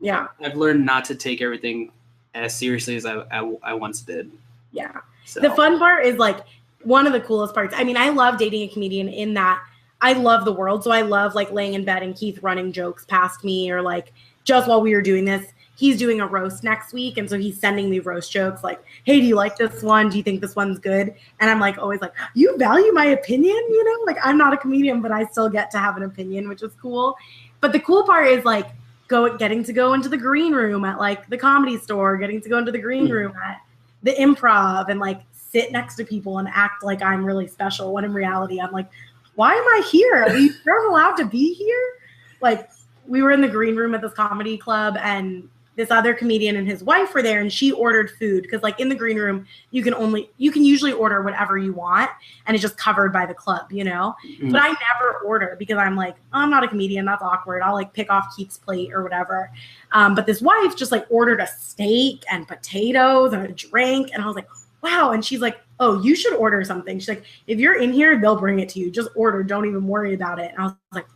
Yeah. I've learned not to take everything as seriously as I once did. Yeah. So. The fun part is like one of the coolest parts. I mean, I love dating a comedian in that I love the world. So I love like laying in bed and Keith running jokes past me or like just while we were doing this, he's doing a roast next week. And so he's sending me roast jokes like, hey, do you like this one? Do you think this one's good? And I'm like, always like, you value my opinion? You know, like I'm not a comedian, but I still get to have an opinion, which is cool. But the cool part is like getting to go into the green room at like the Comedy Store, getting to go into the green room at the Improv and like sit next to people and act like I'm really special. When in reality, I'm like, why am I here? Are you allowed to be here? Like we were in the green room at this comedy club and this other comedian and his wife were there and she ordered food because like in the green room you can usually order whatever you want and it's just covered by the club, you know. But I never order because I'm like, oh, I'm not a comedian, that's awkward. I'll like pick off Keith's plate or whatever. But this wife just like ordered a steak and potatoes and a drink and I was like, wow. And she's like, oh, you should order something. She's like, if you're in here, they'll bring it to you. Just order, don't even worry about it. And I was like,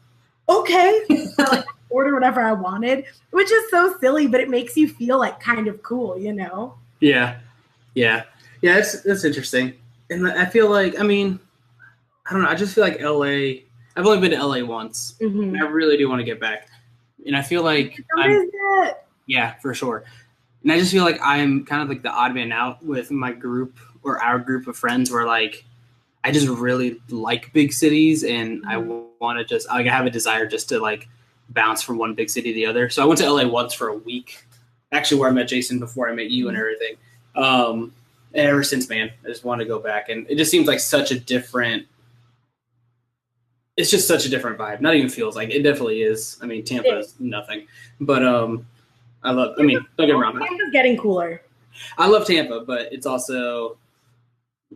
okay. So, like, order whatever I wanted, which is so silly, but it makes you feel like kind of cool, you know? Yeah. That's interesting. And I feel like, I mean, I don't know. I just feel like LA, I've only been to LA once. And I really do want to get back. And I feel like, yeah, for sure. And I just feel like I'm kind of like the odd man out with my group or our group of friends where like, I just really like big cities and I want to just, like, I have a desire just to like bounce from one big city to the other. So I went to LA once for a week, actually where I met Jason before I met you and everything. And ever since, man, I just want to go back. And it just seems like such a different, it's just such a different vibe. Not even feels like, it definitely is. I mean, Tampa is nothing. But don't get me wrong. Tampa's getting cooler. I love Tampa, but it's also,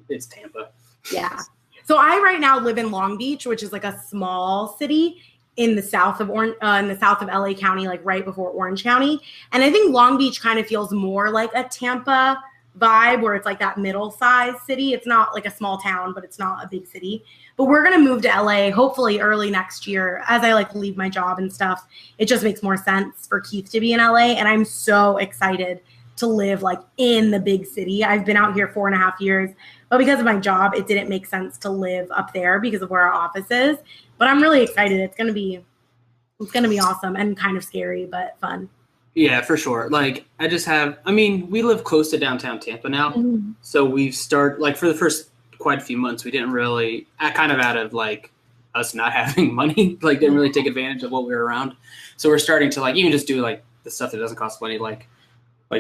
it's Tampa. Yeah. So I right now live in Long Beach, which is like a small city in the south of LA County, like right before Orange County. And I think Long Beach kind of feels more like a Tampa vibe where it's like that middle-sized city. It's not like a small town, but it's not a big city. But we're going to move to LA hopefully early next year as I like leave my job and stuff. It just makes more sense for Keith to be in LA. And I'm so excited to live like in the big city. I've been out here 4.5 years, but because of my job, it didn't make sense to live up there because of where our office is. But I'm really excited. It's gonna be awesome and kind of scary, but fun. Yeah, for sure. Like we live close to downtown Tampa now. So we've started like for the first quite a few months, we didn't really kind of out of like us not having money, like didn't really take advantage of what we were around. So we're starting to like even just do like the stuff that doesn't cost money, like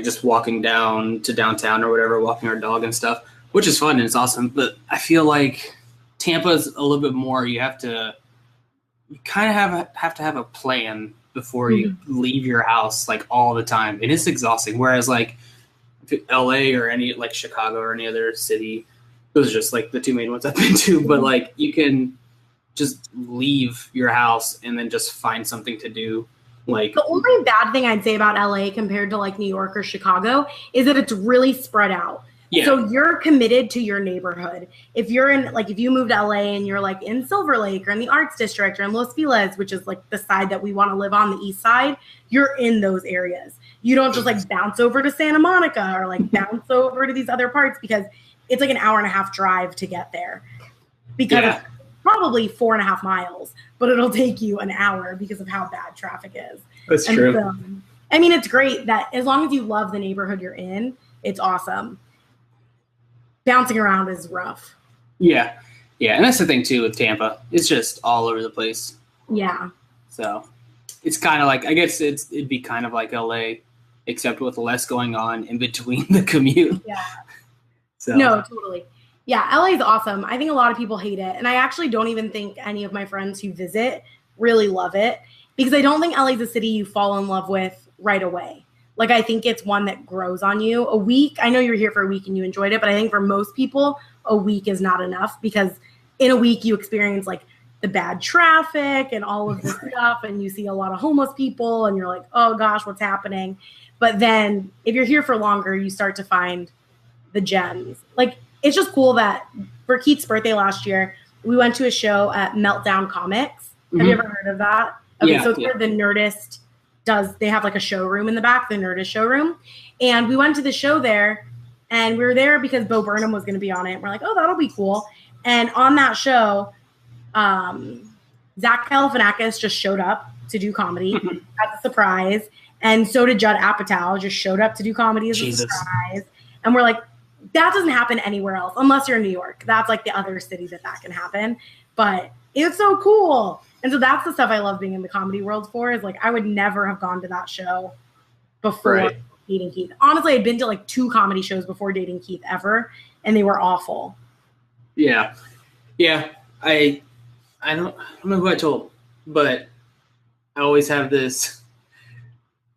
just walking down to downtown or whatever, walking our dog and stuff, which is fun and it's awesome. But I feel like Tampa's a little bit more, you kind of have to have a plan before you leave your house like all the time. And it's exhausting. Whereas like LA or any like Chicago or any other city. Those are just like the two main ones I've been to. But like you can just leave your house and then just find something to do. Like the only bad thing I'd say about LA compared to like New York or Chicago is that it's really spread out. Yeah. So you're committed to your neighborhood. If you're in, like, if you move to LA and you're like in Silver Lake or in the Arts District or in Los Feliz, which is like the side that we want to live on, the east side, you're in those areas. You don't just like bounce over to Santa Monica or like bounce over to these other parts because it's like an hour and a half drive to get there. Because it's probably 4.5 miles, but it'll take you an hour because of how bad traffic is. That's true. So, I mean, it's great that as long as you love the neighborhood you're in, it's awesome. Bouncing around is rough. Yeah. And that's the thing too with Tampa. It's just all over the place. Yeah. So it's kind of like, I guess it'd be kind of like LA, except with less going on in between the commute. Yeah. So No, totally. Yeah, LA is awesome. I think a lot of people hate it. And I actually don't even think any of my friends who visit really love it because I don't think LA is a city you fall in love with right away. Like, I think it's one that grows on you. A week, I know you're here for a week and you enjoyed it, but I think for most people, a week is not enough because in a week you experience like the bad traffic and all of this stuff and you see a lot of homeless people and you're like, oh gosh, what's happening? But then if you're here for longer, you start to find the gems. Like, it's just cool that for Keith's birthday last year, we went to a show at Meltdown Comics. Have you ever heard of that? Okay, so it's where the Nerdist they have like a showroom in the back, the Nerdist showroom. And we went to the show there and we were there because Bo Burnham was going to be on it. We're like, oh, that'll be cool. And on that show, Zach Galifianakis just showed up to do comedy as a surprise. And so did Judd Apatow, just showed up to do comedy as a surprise. And we're like, that doesn't happen anywhere else unless you're in New York. That's like the other city that can happen. But it's so cool. And so that's the stuff I love being in the comedy world for is like I would never have gone to that show before dating Keith. Honestly, I'd been to like 2 comedy shows before dating Keith ever, and they were awful. Yeah. I don't know who I told, but I always have this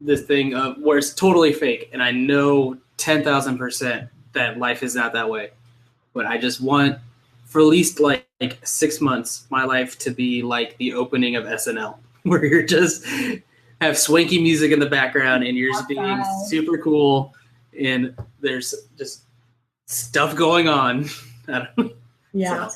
thing of where it's totally fake, and I know 10,000% that life is not that way. But I just want, for at least like 6 months, my life to be like the opening of SNL, where you're just have swanky music in the background and you're just being super cool and there's just stuff going on. Yeah. So.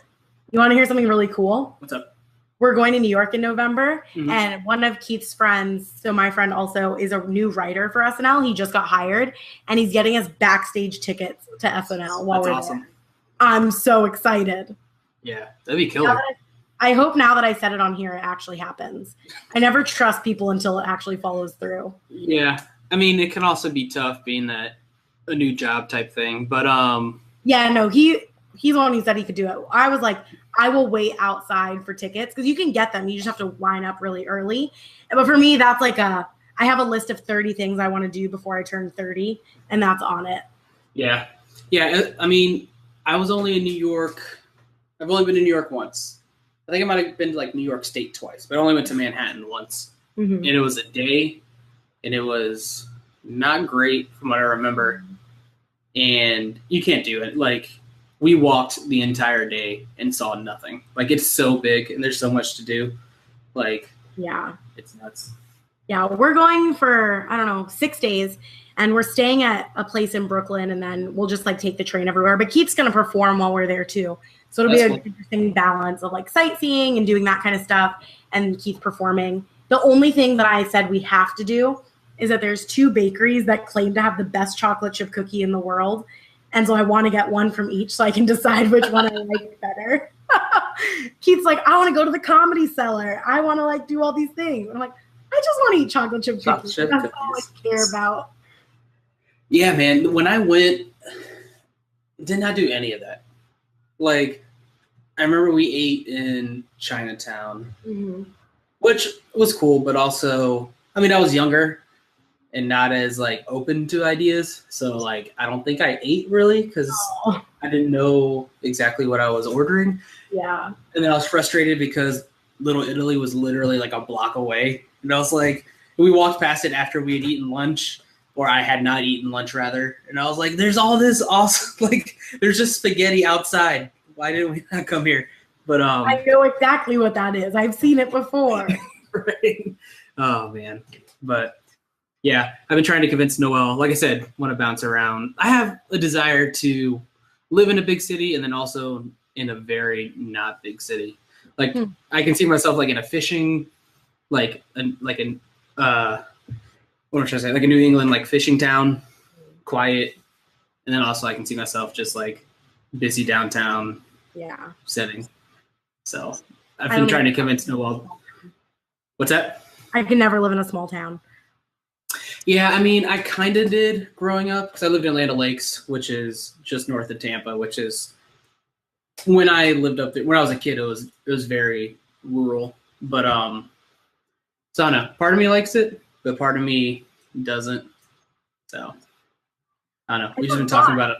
You want to hear something really cool? What's up? We're going to New York in November, and one of Keith's friends, so my friend also is a new writer for SNL. He just got hired, and he's getting us backstage tickets to SNL while we're there. I'm so excited. Yeah, that'd be killer. I hope now that I said it on here, it actually happens. I never trust people until it actually follows through. Yeah. I mean, it can also be tough being that a new job type thing, but yeah, no, he's the one who said he could do it. I was like, I will wait outside for tickets because you can get them. You just have to line up really early. But for me, that's like I have a list of 30 things I want to do before I turn 30, and that's on it. Yeah. I mean, I was only in New York. I've only been to New York once. I think I might have been to like New York State twice, but I only went to Manhattan once. And it was a day, and it was not great from what I remember. And you can't do it. Like, we walked the entire day and saw nothing. Like, it's so big, and there's so much to do. Like, yeah, it's nuts. Yeah, we're going for, 6 days. And we're staying at a place in Brooklyn, and then we'll just like take the train everywhere. But Keith's going to perform while we're there too. So it'll be an interesting balance of like sightseeing and doing that kind of stuff and Keith performing. The only thing that I said we have to do is that there's 2 bakeries that claim to have the best chocolate chip cookie in the world. And so I want to get one from each so I can decide which one I like better. Keith's like, I want to go to the Comedy Cellar. I want to like do all these things. I'm like, I just want to eat chocolate chip cookies. That's all I care about. Yeah, man. When I went, did not do any of that. Like, I remember we ate in Chinatown, which was cool, but also, I mean, I was younger and not as like open to ideas. So like, I don't think I ate really because I didn't know exactly what I was ordering. Yeah. And then I was frustrated because Little Italy was literally like a block away. And I was like, we walked past it after we had eaten lunch. or I had not eaten lunch rather. And I was like, there's all this awesome, like, there's just spaghetti outside. Why didn't we not come here? But I know exactly what that is. I've seen it before. Right. Oh man. But yeah, I've been trying to convince Noelle, like I said, want to bounce around. I have a desire to live in a big city and then also in a very not big city. Like I can see myself like in a fishing, what am I trying to say? Like a New England, like fishing town, quiet. And then also I can see myself just like busy downtown setting. So I've been trying to convince Noelle. What's that? I could never live in a small town. Yeah, I mean, I kind of did growing up because I lived in Land O'Lakes, which is just north of Tampa, which is when I lived up there. When I was a kid, it was very rural. But so I don't know. Part of me likes it, but part of me doesn't. So I don't know. We've just been talking about it.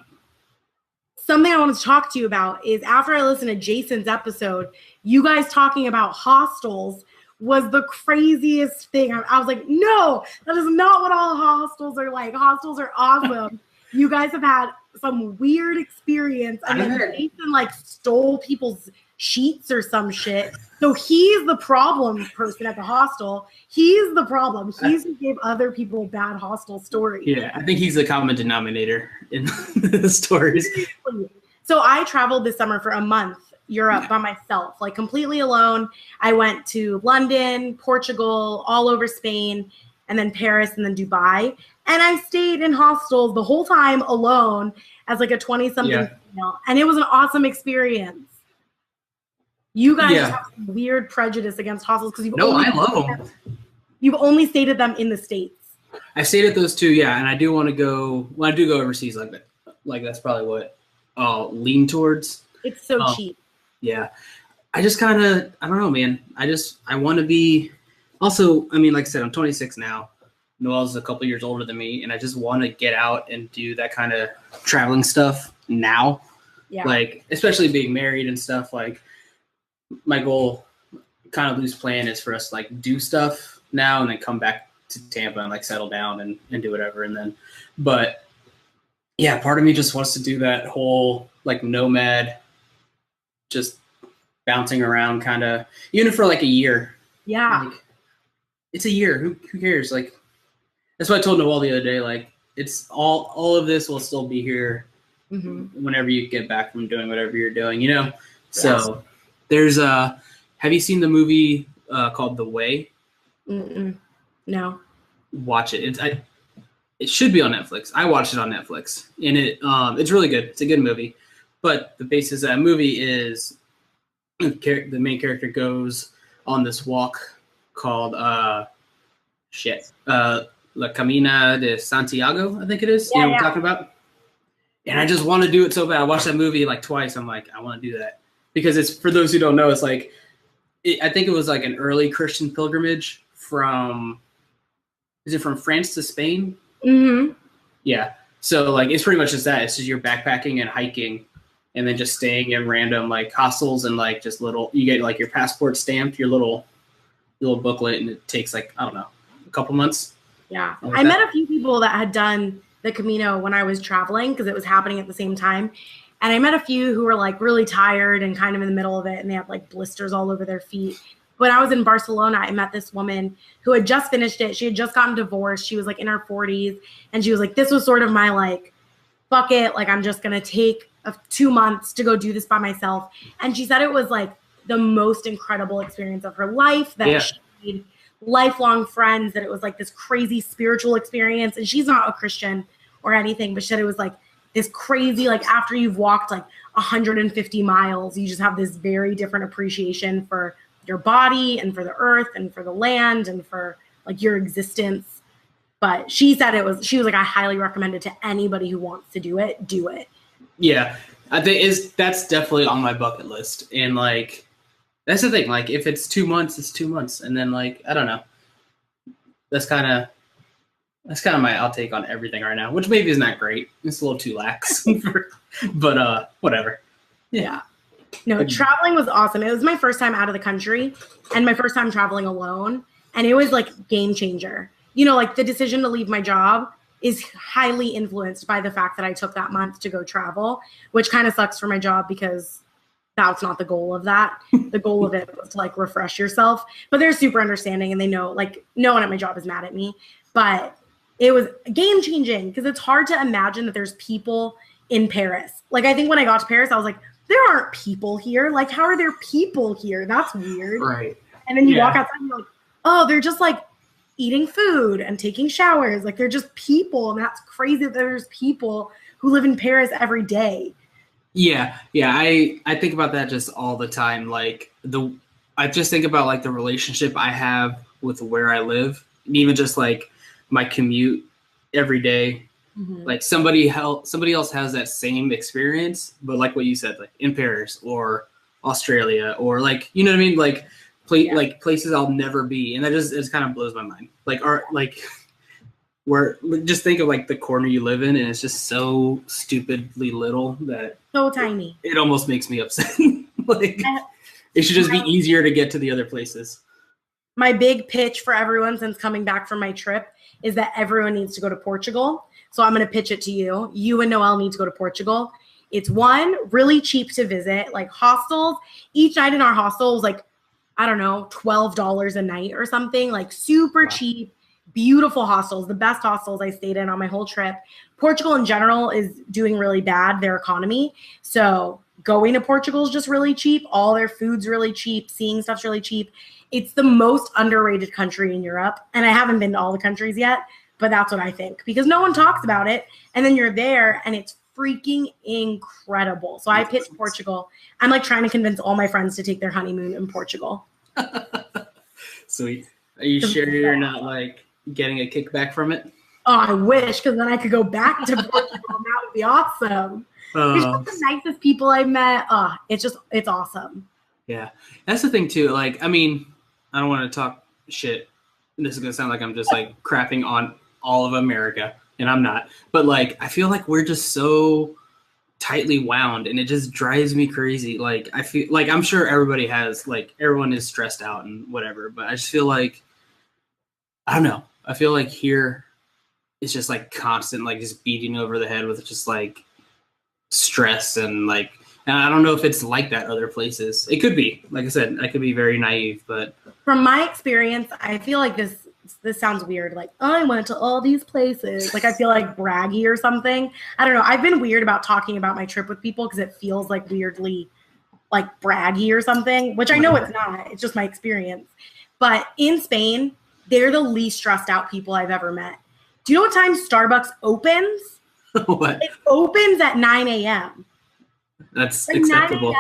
Something I wanted to talk to you about is after I listened to Jason's episode, you guys talking about hostels was the craziest thing. I was like, no, that is not what all hostels are like. Hostels are awesome. You guys have had some weird experience. I mean, Jason like stole people's sheets or some shit. So he's the problem person at the hostel. He's the problem. He's who gave other people bad hostel stories. Yeah, I think he's the common denominator in the stories. So I traveled this summer for a month, Europe by myself, like completely alone. I went to London, Portugal, all over Spain, and then Paris, and then Dubai. And I stayed in hostels the whole time alone as like a 20-something female. And it was an awesome experience. You guys have some weird prejudice against hostels because I love them. You've only stayed at them in the States. I stayed at those two, and I do want to go. When I do go overseas, like that's probably what I'll lean towards. It's so cheap. Yeah, I just kind of, I don't know, man. I want to be. Also, I mean, like I said, I'm 26 now. Noelle's a couple years older than me, and I just want to get out and do that kind of traveling stuff now. Yeah. Like, especially being married and stuff. Like, my goal, kind of loose plan, is for us to like do stuff now and then come back to Tampa and like settle down and do whatever. And then, but yeah, part of me just wants to do that whole like nomad, just bouncing around kind of, even for like a year. Yeah. Like, it's a year. Who cares? Like, that's what I told Noelle the other day. Like, it's all of this will still be here whenever you get back from doing whatever you're doing, you know? Yes. So there's have you seen the movie called The Way? No. Watch it. It should be on Netflix. I watched it on Netflix, and it's really good. It's a good movie. But the basis of that movie is the main character goes on this walk called La Camino de Santiago, I think it is. You know what I'm talking about? And I just want to do it so bad. I watched that movie like twice. I'm like, I want to do that. Because it's, for those who don't know, it's like, I think it was like an early Christian pilgrimage from France to Spain? Mm-hmm. Yeah. So like, it's pretty much just that. It's just you're backpacking and hiking and then just staying in random like hostels and like just you get like your passport stamped, your little booklet, and it takes like, I don't know, a couple months. Yeah. I met a few people that had done the Camino when I was traveling because it was happening at the same time. And I met a few who were like really tired and kind of in the middle of it, and they had like blisters all over their feet. When I was in Barcelona, I met this woman who had just finished it. She had just gotten divorced. She was like in her 40s. And she was like, this was sort of my like, fuck it. Like, I'm just going to take 2 months to go do this by myself. And she said it was like the most incredible experience of her life, that she made lifelong friends, that it was like this crazy spiritual experience. And she's not a Christian or anything, but she said it was like this crazy, like after you've walked like 150 miles, you just have this very different appreciation for your body and for the earth and for the land and for like your existence. But she said she was like, I highly recommend it to anybody who wants to do it. Do it. Yeah. I think that's definitely on my bucket list. And like, that's the thing. Like, if it's 2 months, it's 2 months. And then like, I don't know. That's kind of my outtake on everything right now, which maybe is not great. It's a little too lax, but whatever. Yeah. No, traveling was awesome. It was my first time out of the country and my first time traveling alone. And it was like game changer. You know, like the decision to leave my job is highly influenced by the fact that I took that month to go travel, which kind of sucks for my job because that's not the goal of that. The goal of it was to like refresh yourself, but they're super understanding and they know, like, no one at my job is mad at me, but it was game changing because it's hard to imagine that there's people in Paris. Like, I think when I got to Paris, I was like, there aren't people here. Like, how are there people here? That's weird. Right. And then you walk outside and you're like, oh, they're just like eating food and taking showers. Like, they're just people. And that's crazy that there's people who live in Paris every day. Yeah. I think about that just all the time. Like, I just think about like the relationship I have with where I live, and even just like my commute every day. Mm-hmm. Like somebody else has that same experience, but like what you said, like in Paris or Australia or like, you know what I mean? Like like places I'll never be. And that just kind of blows my mind. Like, just think of like the corner you live in, and it's just so stupidly little that so tiny. It almost makes me upset. Like, it should just be easier to get to the other places. My big pitch for everyone since coming back from my trip is that everyone needs to go to Portugal. So I'm going to pitch it to you. You and Noelle need to go to Portugal. It's really cheap to visit. Like hostels, each night in our hostel was like, I don't know, $12 a night or something. Like super cheap, beautiful hostels, the best hostels I stayed in on my whole trip. Portugal in general is doing really bad, their economy. So going to Portugal is just really cheap. All their food's really cheap. Seeing stuff's really cheap. It's the most underrated country in Europe. And I haven't been to all the countries yet, but that's what I think because no one talks about it. And then you're there and it's freaking incredible. So I picked Portugal. I'm like trying to convince all my friends to take their honeymoon in Portugal. Sweet. Are you sure you're not like getting a kickback from it? Oh, I wish, because then I could go back to Portugal and that would be awesome. They're just the nicest people I've met. It's awesome. Yeah. That's the thing too. Like, I mean, I don't want to talk shit. This is going to sound like I'm just like crapping on all of America, and I'm not. But like, I feel like we're just so tightly wound, and it just drives me crazy. Like, I feel like I'm sure everybody has, like, everyone is stressed out and whatever, but I just feel like, I don't know. I feel like here it's just like constant, like just beating over the head with just like stress and like, and I don't know if it's like that other places. It could be, like I said, I could be very naive, but from my experience, I feel like this sounds weird. Like, oh, I went to all these places. Like, I feel like braggy or something. I don't know. I've been weird about talking about my trip with people because it feels like weirdly like braggy or something, which I know it's not. It's just my experience. But in Spain, they're the least stressed out people I've ever met. Do you know what time Starbucks opens? What? It opens at 9 a.m. That's acceptable.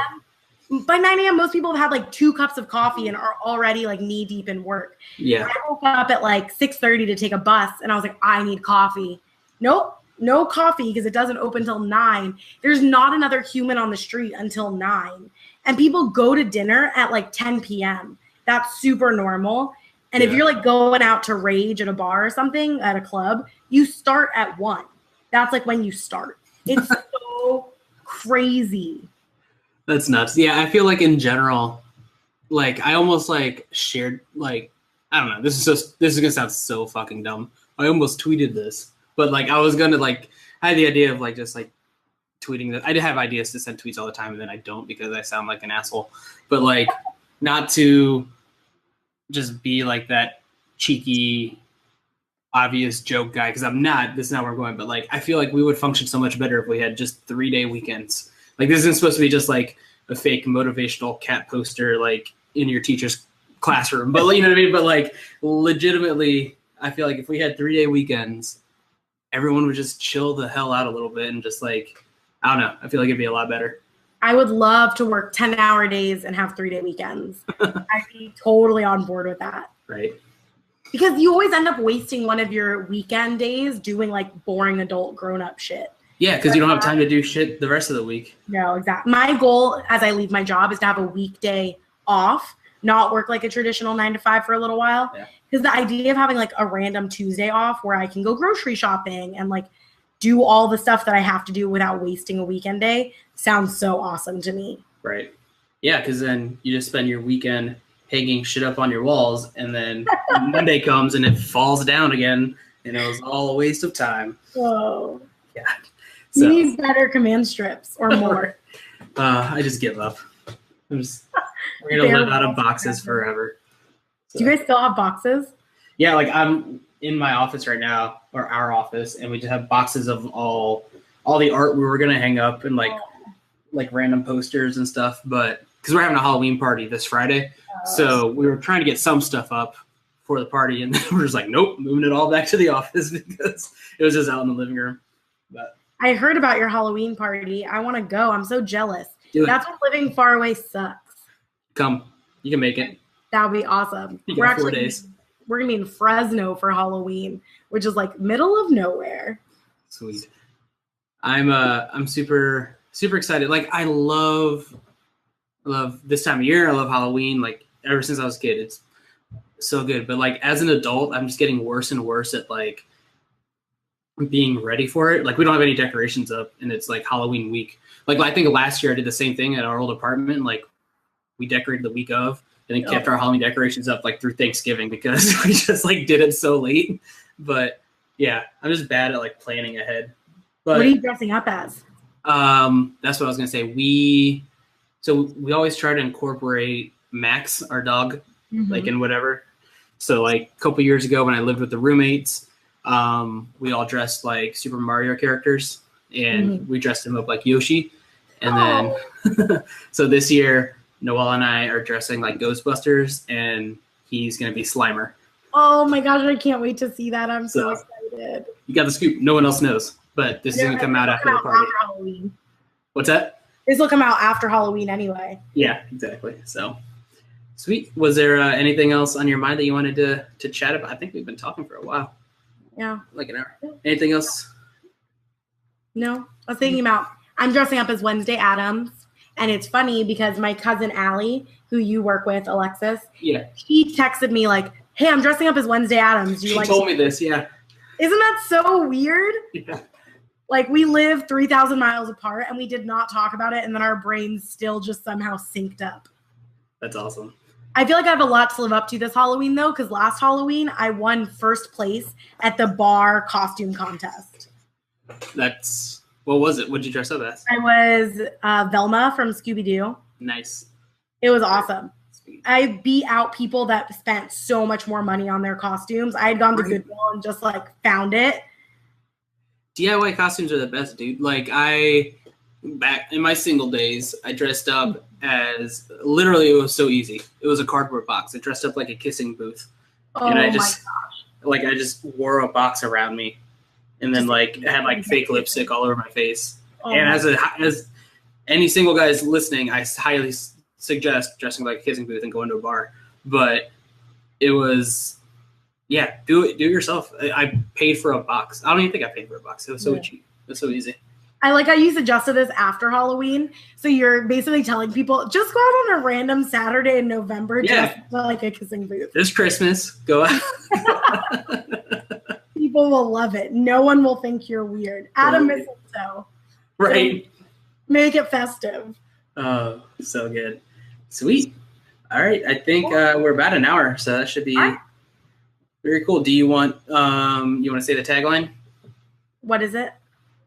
By 9 a.m., most people have had like 2 cups of coffee and are already like knee deep in work. Yeah. I woke up at like 6:30 to take a bus and I was like, I need coffee. Nope, no coffee because it doesn't open till 9. There's not another human on the street until 9. And people go to dinner at like 10 p.m. That's super normal. And if you're like going out to rage at a bar or something at a club, you start at 1. That's like when you start. It's so crazy. That's nuts. Yeah, I feel like in general, like I almost like shared, like, I don't know. This is gonna sound so fucking dumb. I almost tweeted this, but like I was gonna like, I had the idea of like just like tweeting that. I have ideas to send tweets all the time, and then I don't because I sound like an asshole. But like, not to just be like that cheeky, obvious joke guy, because I'm not. This is not where I'm going. But like, I feel like we would function so much better if we had just 3-day weekends. Like, this isn't supposed to be just like a fake motivational cat poster like in your teacher's classroom, but you know what I mean? But like, legitimately, I feel like if we had 3-day weekends, everyone would just chill the hell out a little bit and just like, I don't know. I feel like it'd be a lot better. I would love to work 10-hour days and have 3-day weekends. I'd be totally on board with that. Right. Because you always end up wasting one of your weekend days doing like boring adult grown-up shit. Yeah, because you don't have time to do shit the rest of the week. No, exactly. My goal as I leave my job is to have a weekday off, not work like a traditional 9-to-5 for a little while. Because the idea of having like a random Tuesday off where I can go grocery shopping and like do all the stuff that I have to do without wasting a weekend day sounds so awesome to me. Right. Yeah, because then you just spend your weekend hanging shit up on your walls, and then Monday comes and it falls down again, and it was all a waste of time. Whoa. Yeah. You So, need better command strips or more. I just give up. We're gonna live out of boxes forever. So. Do you guys still have boxes? Yeah, like I'm in my office right now, or our office, and we just have boxes of all the art we were gonna hang up and like random posters and stuff. But because we're having a Halloween party this Friday, so we were trying to get some stuff up for the party, and then we're just like, nope, moving it all back to the office because it was just out in the living room. But I heard about your Halloween party. I want to go. I'm so jealous. That's what living far away sucks. Come, you can make it. That would be awesome. You got 4 days. We're gonna be in Fresno for Halloween, which is like middle of nowhere. Sweet. I'm super excited. Like I love this time of year. I love Halloween. Like ever since I was a kid, it's so good. But like as an adult, I'm just getting worse and worse at like being ready for it. Like we don't have any decorations up, and it's like Halloween week. Like I think last year I did the same thing at our old apartment. Like we decorated the week of, and then kept our Halloween decorations up like through Thanksgiving because we just like did it so late. But yeah, I'm just bad at like planning ahead. But what are you dressing up as? That's what I was gonna say. We always try to incorporate Max, our dog, like in whatever. So like a couple years ago when I lived with the roommates, we all dressed like Super Mario characters, and we dressed him up like Yoshi. And then so this year Noelle and I are dressing like Ghostbusters, and he's gonna be Slimer. Oh my gosh, I can't wait to see that. I'm so excited. You got the scoop. No one else knows, but this is gonna come out after the party. After Halloween. What's that? This will come out after Halloween anyway. Yeah, exactly. So sweet. Was there anything else on your mind that you wanted to chat about? I think we've been talking for a while. Yeah. Like an hour. Anything else? No. I was thinking about, I'm dressing up as Wednesday Addams. And it's funny because my cousin Allie, who you work with, Alexis, she texted me like, hey, I'm dressing up as Wednesday Addams. She told me this, yeah. Isn't that so weird? Yeah. Like we live 3,000 miles apart and we did not talk about it. And then our brains still just somehow synced up. That's awesome. I feel like I have a lot to live up to this Halloween though, because last Halloween I won first place at the bar costume contest. What was it? What did you dress up as? I was Velma from Scooby-Doo. Nice. It was awesome. Sweet. I beat out people that spent so much more money on their costumes. I had gone to Goodwill and just like found it. DIY costumes are the best, dude. Like back in my single days, I dressed up as literally, it was so easy. It was a cardboard box. I dressed up like a kissing booth. Oh and I just wore a box around me. And then like I had like fake lipstick all over my face. Oh and as any single guys listening, I highly suggest dressing like a kissing booth and going to a bar. But it was, do it yourself. I paid for a box. I don't even think I paid for a box. It was so cheap. It was so easy. I like how you suggested this after Halloween. So you're basically telling people just go out on a random Saturday in November dressed like a kissing booth. This Christmas, go out. People will love it. No one will think you're weird. Adam mistletoe. Right. So make it festive. Oh, so good. Sweet. All right. I think we're about an hour, so that should be very cool. Do you want you want to say the tagline? What is it?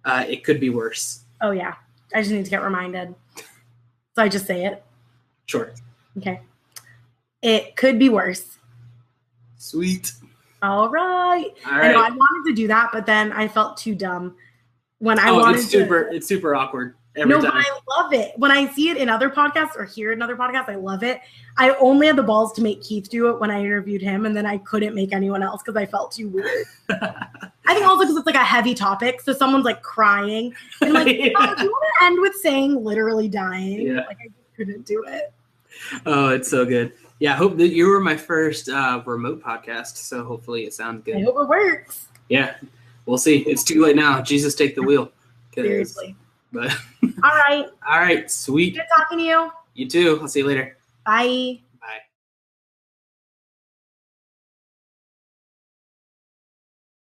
It could be worse. Oh yeah. I just need to get reminded. So I just say it. Sure. Okay. It could be worse. Sweet. All right. I know I wanted to do that, but then I felt too dumb when I wanted it's super awkward every time. But I love it. When I see it in other podcasts or hear it in other podcasts, I love it. I only had the balls to make Keith do it when I interviewed him, and then I couldn't make anyone else because I felt too weird. I think also because it's like a heavy topic, so someone's like crying and like, do you want to end with saying literally dying? Yeah. Like I just couldn't do it. Oh, it's so good. Yeah, I hope that you were my first remote podcast, so hopefully it sounds good. I hope it works. Yeah, we'll see. It's too late now. Jesus, take the wheel. Seriously. But All right. All right, sweet. Good talking to you. You too. I'll see you later. Bye.